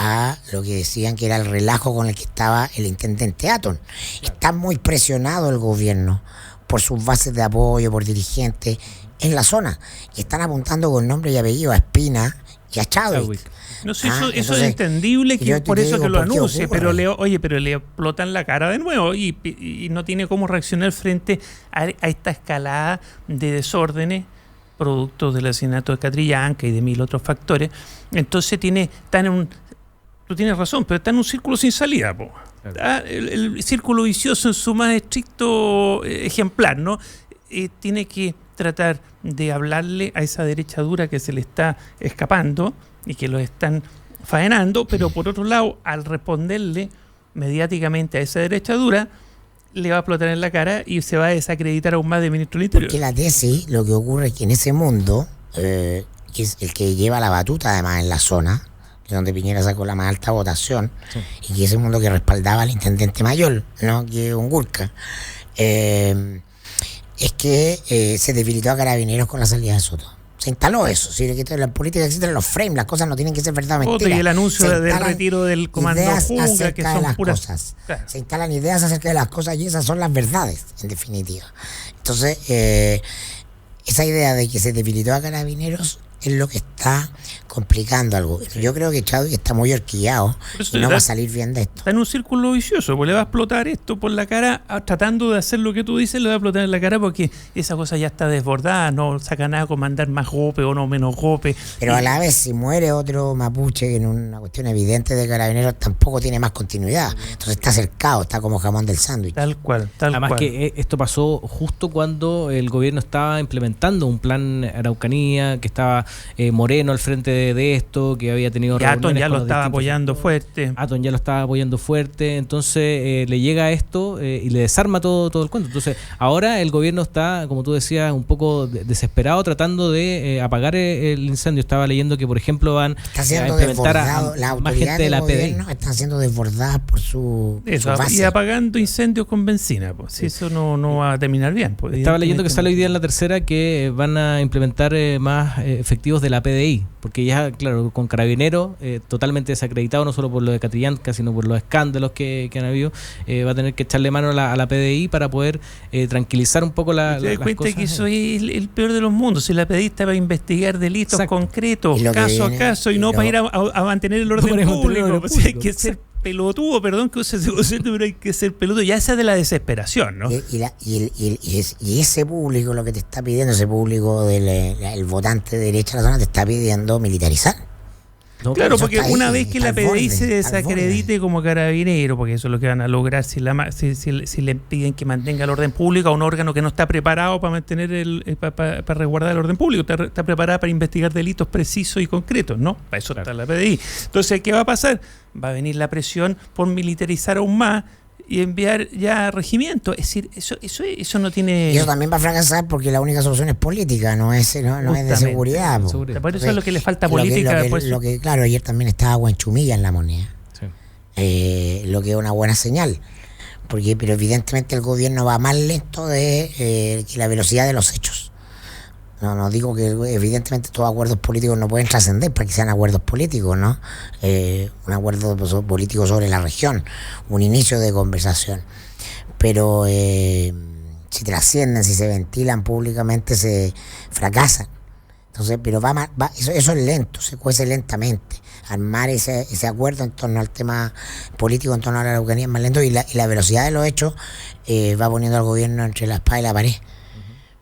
a lo que decían que era el relajo con el que estaba el intendente Atton. Está muy presionado el gobierno por sus bases de apoyo, por dirigentes en la zona, y están apuntando con nombre y apellido a Espina y a Chadwick. No sé, eso es entendible, que por eso digo, que lo anuncie, pero le explotan la cara de nuevo y no tiene cómo reaccionar frente a esta escalada de desórdenes producto del asesinato de Catrillanca y de 1000 otros factores. Entonces tú tienes razón, pero está en un círculo sin salida, po. Claro. El círculo vicioso en su más estricto ejemplar, ¿no? Tiene que tratar de hablarle a esa derecha dura que se le está escapando y que lo están faenando, pero por otro lado, al responderle mediáticamente a esa derecha dura, le va a explotar en la cara y se va a desacreditar aún más de ministro del Interior. Porque la tesis, lo que ocurre es que en ese mundo, que es el que lleva la batuta además en la zona, donde Piñera sacó la más alta votación, sí, y que ese mundo que respaldaba al intendente mayor, ¿no? Que es un Gurka, es que se debilitó a Carabineros con la salida de Soto. Se instaló eso. Si en la política existen los frames, las cosas no tienen que ser verdad o mentira. Y el anuncio del retiro del comando Jungla, que son puras cosas. Claro. Se instalan ideas acerca de las cosas y esas son las verdades, en definitiva. Entonces, esa idea de que se debilitó a Carabineros es lo que está complicando algo. Yo creo que Chadwick está muy horquillado y no va a salir bien de esto. Está en un círculo vicioso, pues le va a explotar esto por la cara, tratando de hacer lo que tú dices, le va a explotar en la cara porque esa cosa ya está desbordada, no saca nada con mandar más golpe o no menos golpe. Pero a la vez, si muere otro mapuche en una cuestión evidente de Carabineros, tampoco tiene más continuidad. Entonces está cercado, está como jamón del sándwich. Tal cual. Además que esto pasó justo cuando el gobierno estaba implementando un plan Araucanía, que estaba Moreno al frente de esto, que había tenido reuniones. Atton ya lo estaba apoyando fuerte. Atton ya lo estaba apoyando fuerte, entonces le llega esto y le desarma todo el cuento. Entonces ahora el gobierno está, como tú decías, un poco desesperado tratando de apagar el incendio. Estaba leyendo que, por ejemplo, van a implementar a más gente de la PDI. Están siendo desbordadas por su base. Y apagando incendios con benzina, pues. Si eso no va a terminar bien. Pues, estaba leyendo que sale hoy día en La Tercera que van a implementar más efectivos de la PDI, porque ya, claro, con Carabineros totalmente desacreditado, no solo por lo de Catrillanca, sino por los escándalos que han habido, va a tener que echarle mano a la PDI para poder tranquilizar un poco las cosas. Te das cuenta que eso es el peor de los mundos. Si la PDI está para investigar delitos concretos, caso a caso, y no para ir a mantener el orden público. Pues hay que ser pelotudo, perdón que use ese concepto, pero hay que ser pelotudo. Ya esa de la desesperación, ¿no? Y ese público, lo que te está pidiendo, ese público el votante de derecha de la zona, te está pidiendo militarizar. No, claro, porque una vez que la PDI se desacredite como Carabinero, porque eso es lo que van a lograr si le piden que mantenga el orden público a un órgano que no está preparado para mantener para resguardar el orden público, está preparada para investigar delitos precisos y concretos, ¿no? Para eso está la PDI. Entonces, ¿qué va a pasar? Va a venir la presión por militarizar aún más y enviar ya regimientos. Es decir, eso no tiene... Y eso también va a fracasar porque la única solución es política, no es de seguridad. Por eso es lo que le falta política. Claro, ayer también estaba Guanchumilla en la moneda. Sí. Lo que es una buena señal. Pero evidentemente el gobierno va más lento que la velocidad de los hechos. No digo que evidentemente todos acuerdos políticos no pueden trascender para que sean acuerdos políticos, ¿no? Un acuerdo político sobre la región, un inicio de conversación. Pero si trascienden, si se ventilan públicamente, se fracasan. Entonces, pero eso es lento, se cuece lentamente. Armar ese acuerdo en torno al tema político, en torno a la Araucanía, es más lento, y la velocidad de los hechos va poniendo al gobierno entre la espada y la pared.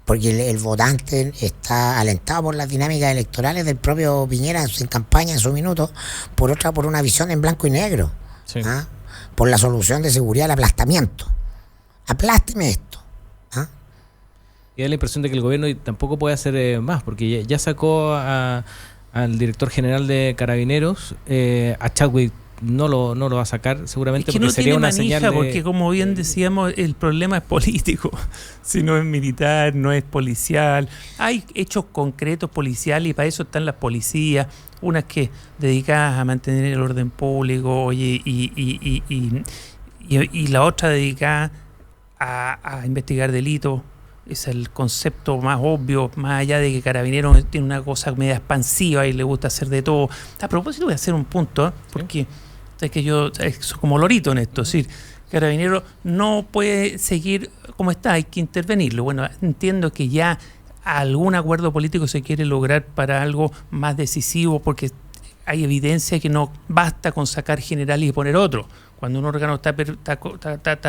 Porque el votante está alentado por las dinámicas electorales del propio Piñera en campaña, en su minuto, por una visión en blanco y negro, sí. Por la solución de seguridad del aplastamiento. Aplásteme esto. Y da la impresión de que el gobierno tampoco puede hacer más, porque ya sacó al director general de Carabineros, a Chadwick. No lo va a sacar seguramente, es que porque no sería tiene una manija, señal porque como bien decíamos, el problema es político. Si no es militar, no es policial. Hay hechos concretos policiales y para eso están las policías, unas que dedicadas a mantener el orden público, oye, y la otra dedicada a investigar delitos. Es el concepto más obvio, más allá de que Carabineros tiene una cosa media expansiva y le gusta hacer de todo. A propósito, voy a hacer un punto, porque es que yo soy como lorito en esto, es decir, Carabineros no puede seguir como está, hay que intervenirlo. Bueno, entiendo que ya algún acuerdo político se quiere lograr para algo más decisivo, porque hay evidencia que no basta con sacar generales y poner otro. Cuando un órgano está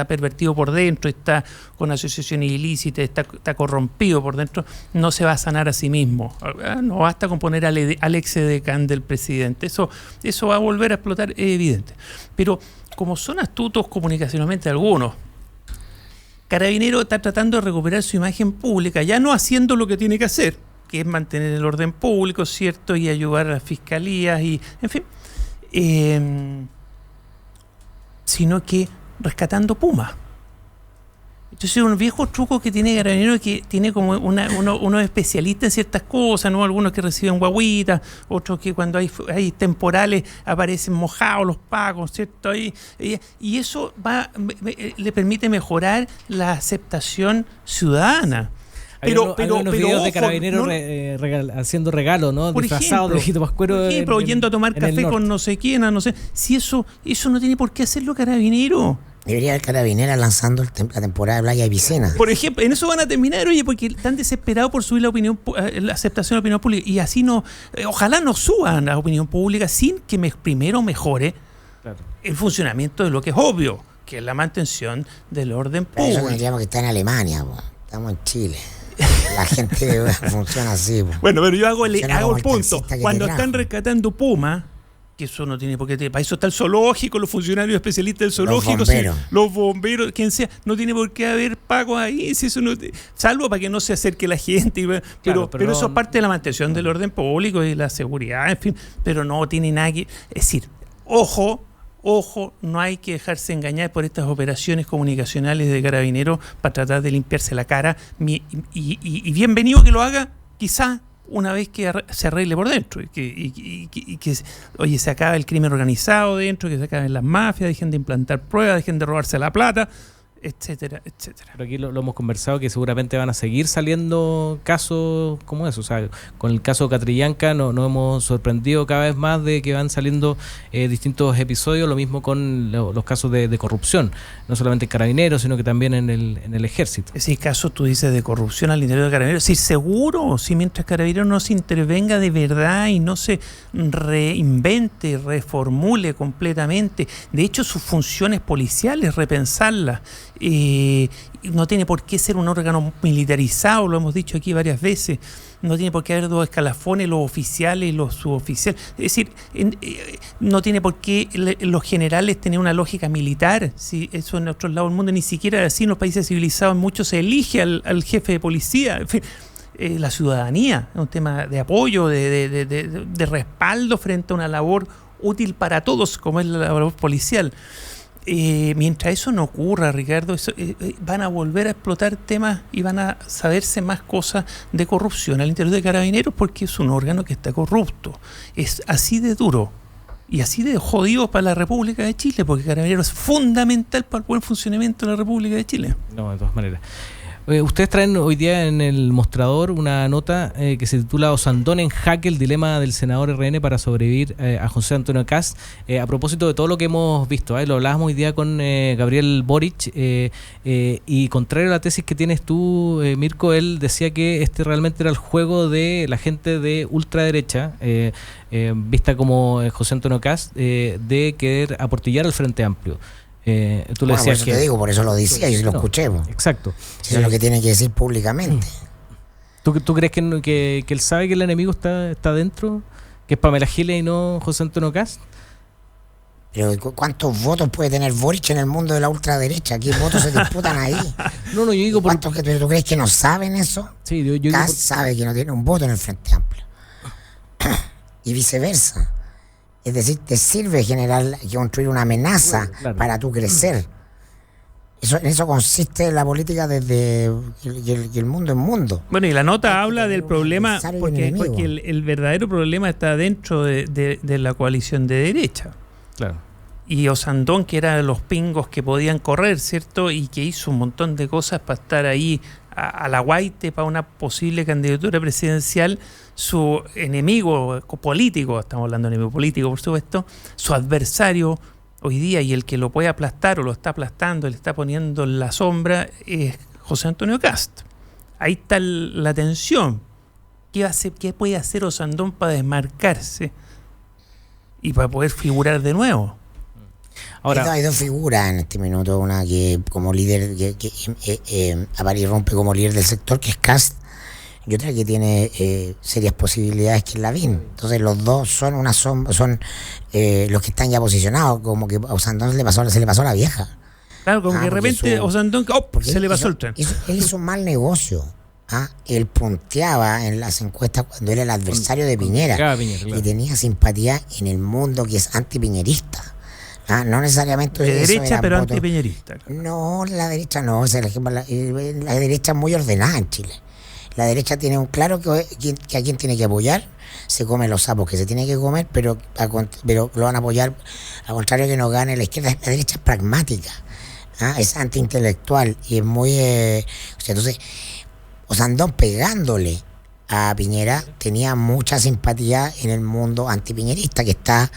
pervertido por dentro, está con asociaciones ilícitas, está corrompido por dentro, no se va a sanar a sí mismo. No basta con poner al exedecán del presidente. Eso va a volver a explotar, es evidente. Pero como son astutos comunicacionalmente algunos, Carabineros está tratando de recuperar su imagen pública, ya no haciendo lo que tiene que hacer, que es mantener el orden público, ¿cierto? Y ayudar a las fiscalías y, en fin, sino que rescatando Puma. Entonces, un viejo truco que tiene Carabineros, que tiene como unos especialistas en ciertas cosas, ¿no? Algunos que reciben guaguitas, otros que cuando hay temporales aparecen mojados los pagos, ¿cierto? Y eso le permite mejorar la aceptación ciudadana. Pero unos videos de Carabineros haciendo regalos, ¿no? Disfrazados de Ojito Pascuero. Por ejemplo, yendo a tomar café con no sé quién, no sé. Si eso no tiene por qué hacerlo Carabineros. Debería haber Carabineros lanzando la temporada de playa y piscina. Por ejemplo, en eso van a terminar, oye, porque están desesperados por subir la aceptación de la opinión pública. Y así ojalá no suban la opinión pública sin que primero mejore el funcionamiento de lo que es obvio, que es la mantención del orden público. Eso tendríamos que estar en Alemania, estamos en Chile. La gente funciona así. Bueno, pero yo hago el punto. Cuando están rescatando Puma, que eso no tiene por qué, para eso está el zoológico, los funcionarios especialistas del zoológico, los bomberos, quien sea, no tiene por qué haber pagos ahí, si eso no, salvo para que no se acerque la gente, pero eso es parte de la mantención del orden público y la seguridad, en fin, pero no tiene nada que, es decir, ojo, no hay que dejarse engañar por estas operaciones comunicacionales de Carabineros para tratar de limpiarse la cara, y bienvenido que lo haga, quizá una vez que se arregle por dentro, y que oye, se acabe el crimen organizado dentro, que se acaben las mafias, dejen de implantar pruebas, dejen de robarse la plata, etcétera, etcétera. Pero aquí lo hemos conversado, que seguramente van a seguir saliendo casos como eso. O sea, con el caso Catrillanca nos hemos sorprendido cada vez más de que van saliendo distintos episodios, lo mismo con los casos de corrupción, no solamente en Carabineros, sino que también en el Ejército. Ese caso tú dices de corrupción al interior de Carabineros, sí, seguro, si mientras Carabineros no se intervenga de verdad y no se reinvente, reformule completamente, de hecho sus funciones policiales, repensarlas, no tiene por qué ser un órgano militarizado, lo hemos dicho aquí varias veces, no tiene por qué haber dos escalafones, los oficiales y los suboficiales, es decir, no tiene por qué los generales tener una lógica militar, si eso en otros lados del mundo ni siquiera así, en los países civilizados muchos se elige al jefe de policía, en fin, la ciudadanía es un tema de apoyo, de respaldo frente a una labor útil para todos como es la labor policial. Mientras eso no ocurra, Ricardo, van a volver a explotar temas y van a saberse más cosas de corrupción al interior de Carabineros, porque es un órgano que está corrupto. Es así de duro y así de jodido para la República de Chile, porque Carabineros es fundamental para el buen funcionamiento de la República de Chile. No, de todas maneras. Ustedes traen hoy día en el mostrador una nota que se titula Osandón en jaque, el dilema del senador RN para sobrevivir a José Antonio Kast, a propósito de todo lo que hemos visto. Lo hablábamos hoy día con Gabriel Boric y contrario a la tesis que tienes tú, Mirko, él decía que este realmente era el juego de la gente de ultraderecha, vista como José Antonio Kast, de querer aportillar al Frente Amplio. Tú le decías por eso te digo, por eso lo decía y lo escuché. Exacto. Eso es lo que tiene que decir públicamente. ¿Tú crees que él sabe que el enemigo está dentro? ¿Que es Pamela Giles y no José Antonio Kast? Pero ¿cuántos votos puede tener Boric en el mundo de la ultraderecha? ¿Qué votos se disputan ahí? No, yo digo... ¿Cuántos que tú crees que no saben eso? Sí, yo Kast sabe que no tiene un voto en el Frente Amplio. Y viceversa. Es decir, te sirve construir una amenaza para tu crecer. En eso consiste la política desde el mundo en mundo. Bueno, y la nota habla del problema, porque el verdadero problema está dentro de la coalición de derecha. Claro. Y Osandón, que era de los pingos que podían correr, ¿cierto? Y que hizo un montón de cosas para estar ahí a la guaite para una posible candidatura presidencial. Su enemigo político, estamos hablando de enemigo político, por supuesto, su adversario hoy día y el que lo puede aplastar o lo está aplastando, le está poniendo en la sombra, es José Antonio Kast. Ahí está la tensión. ¿Qué puede hacer Osandón para desmarcarse y para poder figurar de nuevo? Ahora, hay dos figuras en este minuto, una que como líder, que rompe como líder del sector, que es Kast, y otra que tiene serias posibilidades, que es Lavín. Entonces los dos son una sombra, son los que están ya posicionados, como que a Osandón se le pasó la vieja. Claro, como que de repente Osandón se le pasó el tren. Él hizo un mal negocio. Él punteaba en las encuestas cuando era el adversario de Piñera, claro. Y tenía simpatía en el mundo que es antipiñerista. No necesariamente de derecha, pero antipiñerista. No, la derecha no. La derecha es muy ordenada en Chile. La derecha tiene un claro que a quien tiene que apoyar, se come los sapos que se tiene que comer, pero lo van a apoyar, al contrario que no gane la izquierda. La derecha es pragmática, es antiintelectual y es muy... entonces, Osandón pegándole a Piñera tenía mucha simpatía en el mundo antipiñerista que está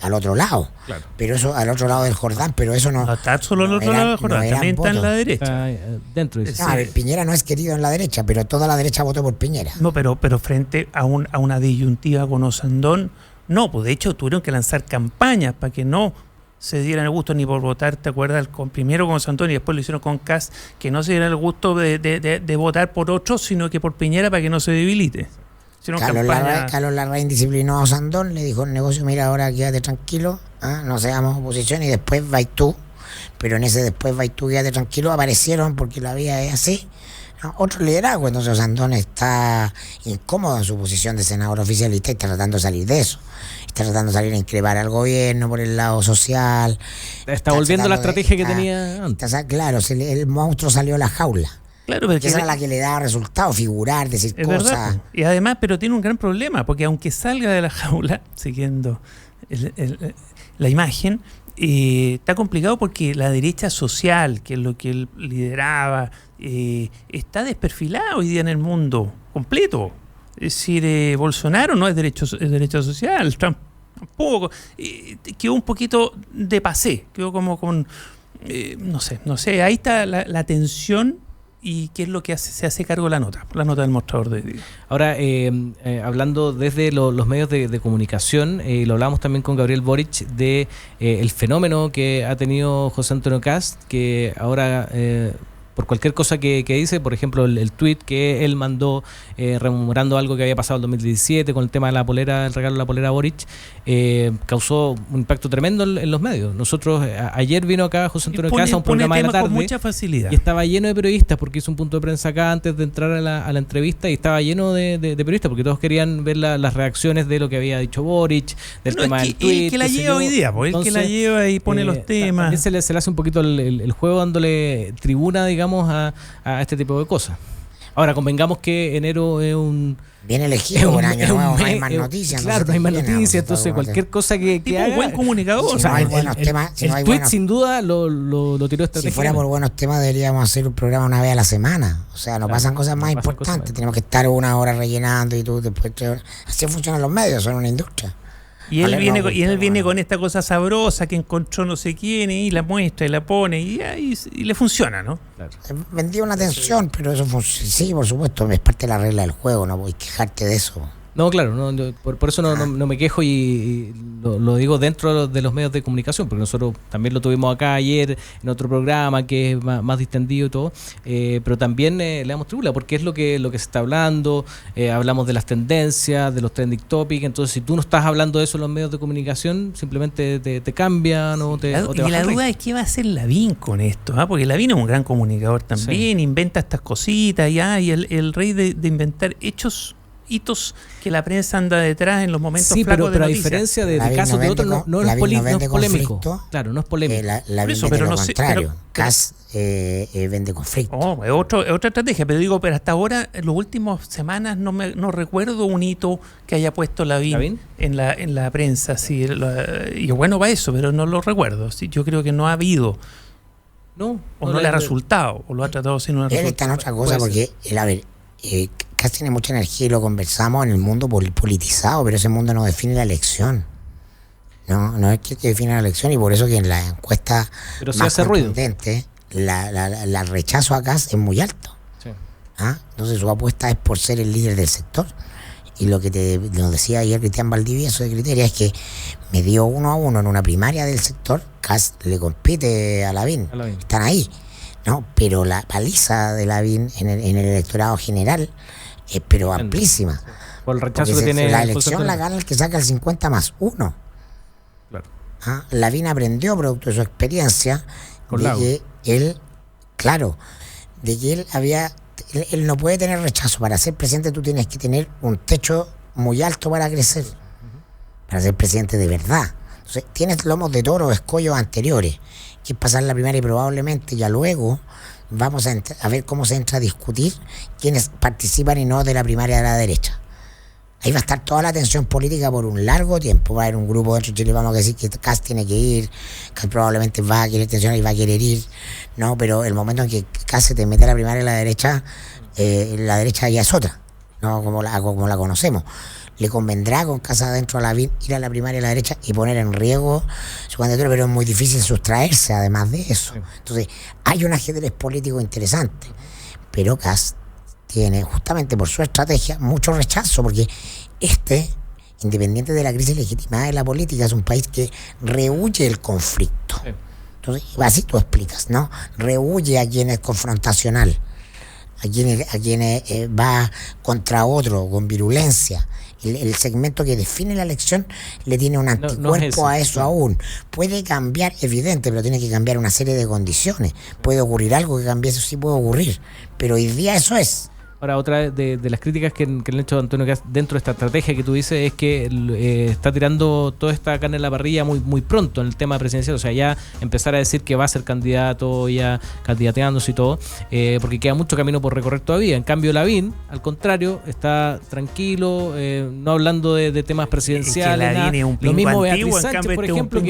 al otro lado, claro. Pero eso al otro lado del Jordán, pero eso no está solo al otro lado del Jordán, también está en la derecha. Dentro de Piñera no es querido en la derecha, pero toda la derecha votó por Piñera. No, pero frente a una disyuntiva con Osandón, no, pues de hecho tuvieron que lanzar campañas para que no se dieran el gusto ni por votar, ¿te acuerdas? Primero con Osandón y después lo hicieron con Kast, que no se dieran el gusto de votar por otros, sino que por Piñera para que no se debilite. Carlos Larraín disciplinó a Osandón, le dijo el negocio, mira, ahora quédate tranquilo, no seamos oposición y después vais tú, pero en ese después vais tú, quédate tranquilo, aparecieron porque la vía es así, otro liderazgo. Entonces Osandón está incómodo en su posición de senador oficialista y está tratando de salir de eso, está tratando de salir a increpar al gobierno por el lado social, está volviendo la estrategia que tenía antes. Claro, el monstruo salió de la jaula. Claro, porque esa era la que le daba resultados, figurar, decir cosas. Verdad. Y además, pero tiene un gran problema, porque aunque salga de la jaula, siguiendo la imagen, está complicado porque la derecha social, que es lo que él lideraba, está desperfilada hoy día en el mundo completo. Es decir, Bolsonaro no es derecha social, Trump tampoco. Quedó un poquito de pasé, quedó como con... no sé, ahí está la tensión. ¿Y qué es lo que se hace cargo la nota del mostrador de hoy día? Ahora, hablando desde los medios de comunicación, lo hablamos también con Gabriel Boric de el fenómeno que ha tenido José Antonio Kast, que ahora... por cualquier cosa que dice, por ejemplo el tweet que él mandó rememorando algo que había pasado en 2017 con el tema de la polera, el regalo de la polera a Boric, causó un impacto tremendo en los medios. Nosotros, ayer vino acá José Antonio Kast a un programa de la tarde con mucha facilidad. Y estaba lleno de periodistas porque hizo un punto de prensa acá antes de entrar a la entrevista y estaba lleno de periodistas porque todos querían ver las reacciones de lo que había dicho Boric, del tema del tweet. El que la lleva hoy día, pues, el que la lleva y pone los temas. También se le hace un poquito el juego dándole tribuna, digamos, a este tipo de cosas. Ahora, convengamos que enero es Bien elegido, por año nuevo, no hay más noticias. Claro, no hay más noticias, entonces cualquier cosa que haga... buen comunicador. Si no hay buenos temas... El tweet sin duda lo tiró estratégicamente. Si fuera por buenos temas deberíamos hacer un programa una vez a la semana. O sea, pasan cosas más importantes. Tenemos que estar 1 hora rellenando y tú después 3 horas. Así funcionan los medios, son una industria. Y él viene con esta cosa sabrosa que encontró no sé quién y la muestra y la pone y le funciona, ¿no? Claro. Vendía una atención, pero eso sí, por supuesto, es parte de la regla del juego, no voy a quejarte de eso. No, claro, por eso no me quejo y lo digo dentro de los medios de comunicación, porque nosotros también lo tuvimos acá ayer en otro programa que es más distendido y todo, pero también le damos tribuna porque es lo que se está hablando, hablamos de las tendencias, de los trending topics, entonces si tú no estás hablando de eso en los medios de comunicación, simplemente te cambian o te y la duda es qué va a hacer Lavín con esto, porque Lavín es un gran comunicador también, inventa estas cositas y el rey de inventar hitos que la prensa anda detrás en los momentos flacos de pero a noticias. diferencia de casos de otros, no es polémico. Claro, no es polémico. La vende pero lo contrario. Kass vende conflicto. Es otra estrategia, pero digo, pero hasta ahora, en las últimas semanas, no recuerdo un hito que haya puesto Lavín en la prensa. Sí, y bueno, va eso, pero no lo recuerdo. Sí, yo creo que no ha habido. No le ha resultado, o lo ha tratado sin una resultado. Él está en otra cosa, porque, Kass tiene mucha energía y lo conversamos en el mundo politizado, pero ese mundo no define la elección. No es que define la elección, y por eso que en la encuesta más contundente la rechazo a Kass es muy alto. Sí. Entonces su apuesta es por ser el líder del sector. Y lo que nos decía ayer Cristian Valdivieso de Criteria es que me dio 1-1 en una primaria del sector. Kass le compite a Lavín. Están ahí. No, pero la paliza de Lavín en el electorado general es pero amplísima. Por el rechazo que tiene la elección la gana el que saca el 50+1. Claro. Lavín aprendió producto de su experiencia de que él no puede tener rechazo. Para ser presidente tú tienes que tener un techo muy alto para crecer, para ser presidente de verdad. Entonces tienes lomos de toro, escollos anteriores, que es pasar la primaria y probablemente ya luego vamos a ver cómo se entra a discutir quiénes participan y no de la primaria de la derecha. Ahí va a estar toda la atención política por un largo tiempo. Va a haber un grupo dentro de Chile, vamos a decir que Kass tiene que ir, Kass probablemente va a querer atención y va a querer ir, no, pero el momento en que Kass se te mete a la primaria de la derecha ya es otra, no como la conocemos. Le convendrá con Kass adentro a Lavín ir a la primaria de la derecha y poner en riesgo su candidatura, pero es muy difícil sustraerse además de eso. Entonces hay un ajedrez político interesante, pero Kass tiene, justamente por su estrategia, mucho rechazo, porque independiente de la crisis legitimada de la política, es un país que rehuye el conflicto. Entonces, así tú explicas, ¿no? Rehuye a quien es confrontacional, a quien va contra otro con virulencia. El segmento que define la elección le tiene un anticuerpo a eso aún. Puede cambiar, evidente, pero tiene que cambiar una serie de condiciones. Puede ocurrir algo que cambie, eso sí puede ocurrir, pero hoy día eso es. Ahora, otra de las críticas que le han hecho a Antonio Kass dentro de esta estrategia que tú dices es que está tirando toda esta carne en la parrilla muy pronto en el tema presidencial. O sea, ya empezar a decir que va a ser candidato, ya candidateándose y todo, porque queda mucho camino por recorrer todavía. En cambio, Lavín, al contrario, está tranquilo, no hablando de temas presidenciales. Lavín es un lo mismo antiguo, Beatriz Sánchez, por ejemplo.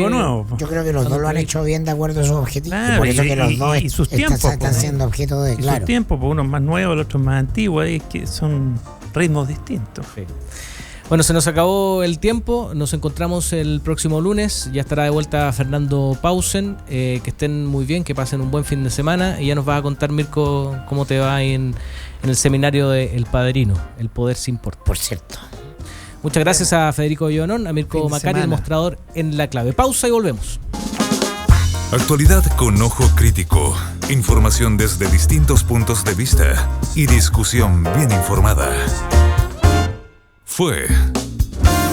Yo creo que los dos lo han hecho bien de acuerdo a sus objetivos. Claro, por eso que los dos están siendo objeto de... Claro. Sus tiempos, pues uno es más nuevo, el otro es más antiguo. Es que son ritmos distintos. Sí. Bueno, se nos acabó el tiempo. Nos encontramos el próximo lunes. Ya estará de vuelta Fernando Pausen. Que estén muy bien, que pasen un buen fin de semana. Y ya nos va a contar, Mirko, cómo te va en el seminario de El Padrino, El Poder Se Importa. Por cierto. Muchas gracias a Federico Llonón, a Mirko Macari, el mostrador en La Clave. Pausa y volvemos. Actualidad con ojo crítico, información desde distintos puntos de vista y discusión bien informada. Fue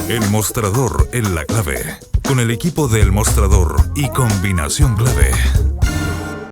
El Mostrador en La Clave, con el equipo del Mostrador y Combinación Clave.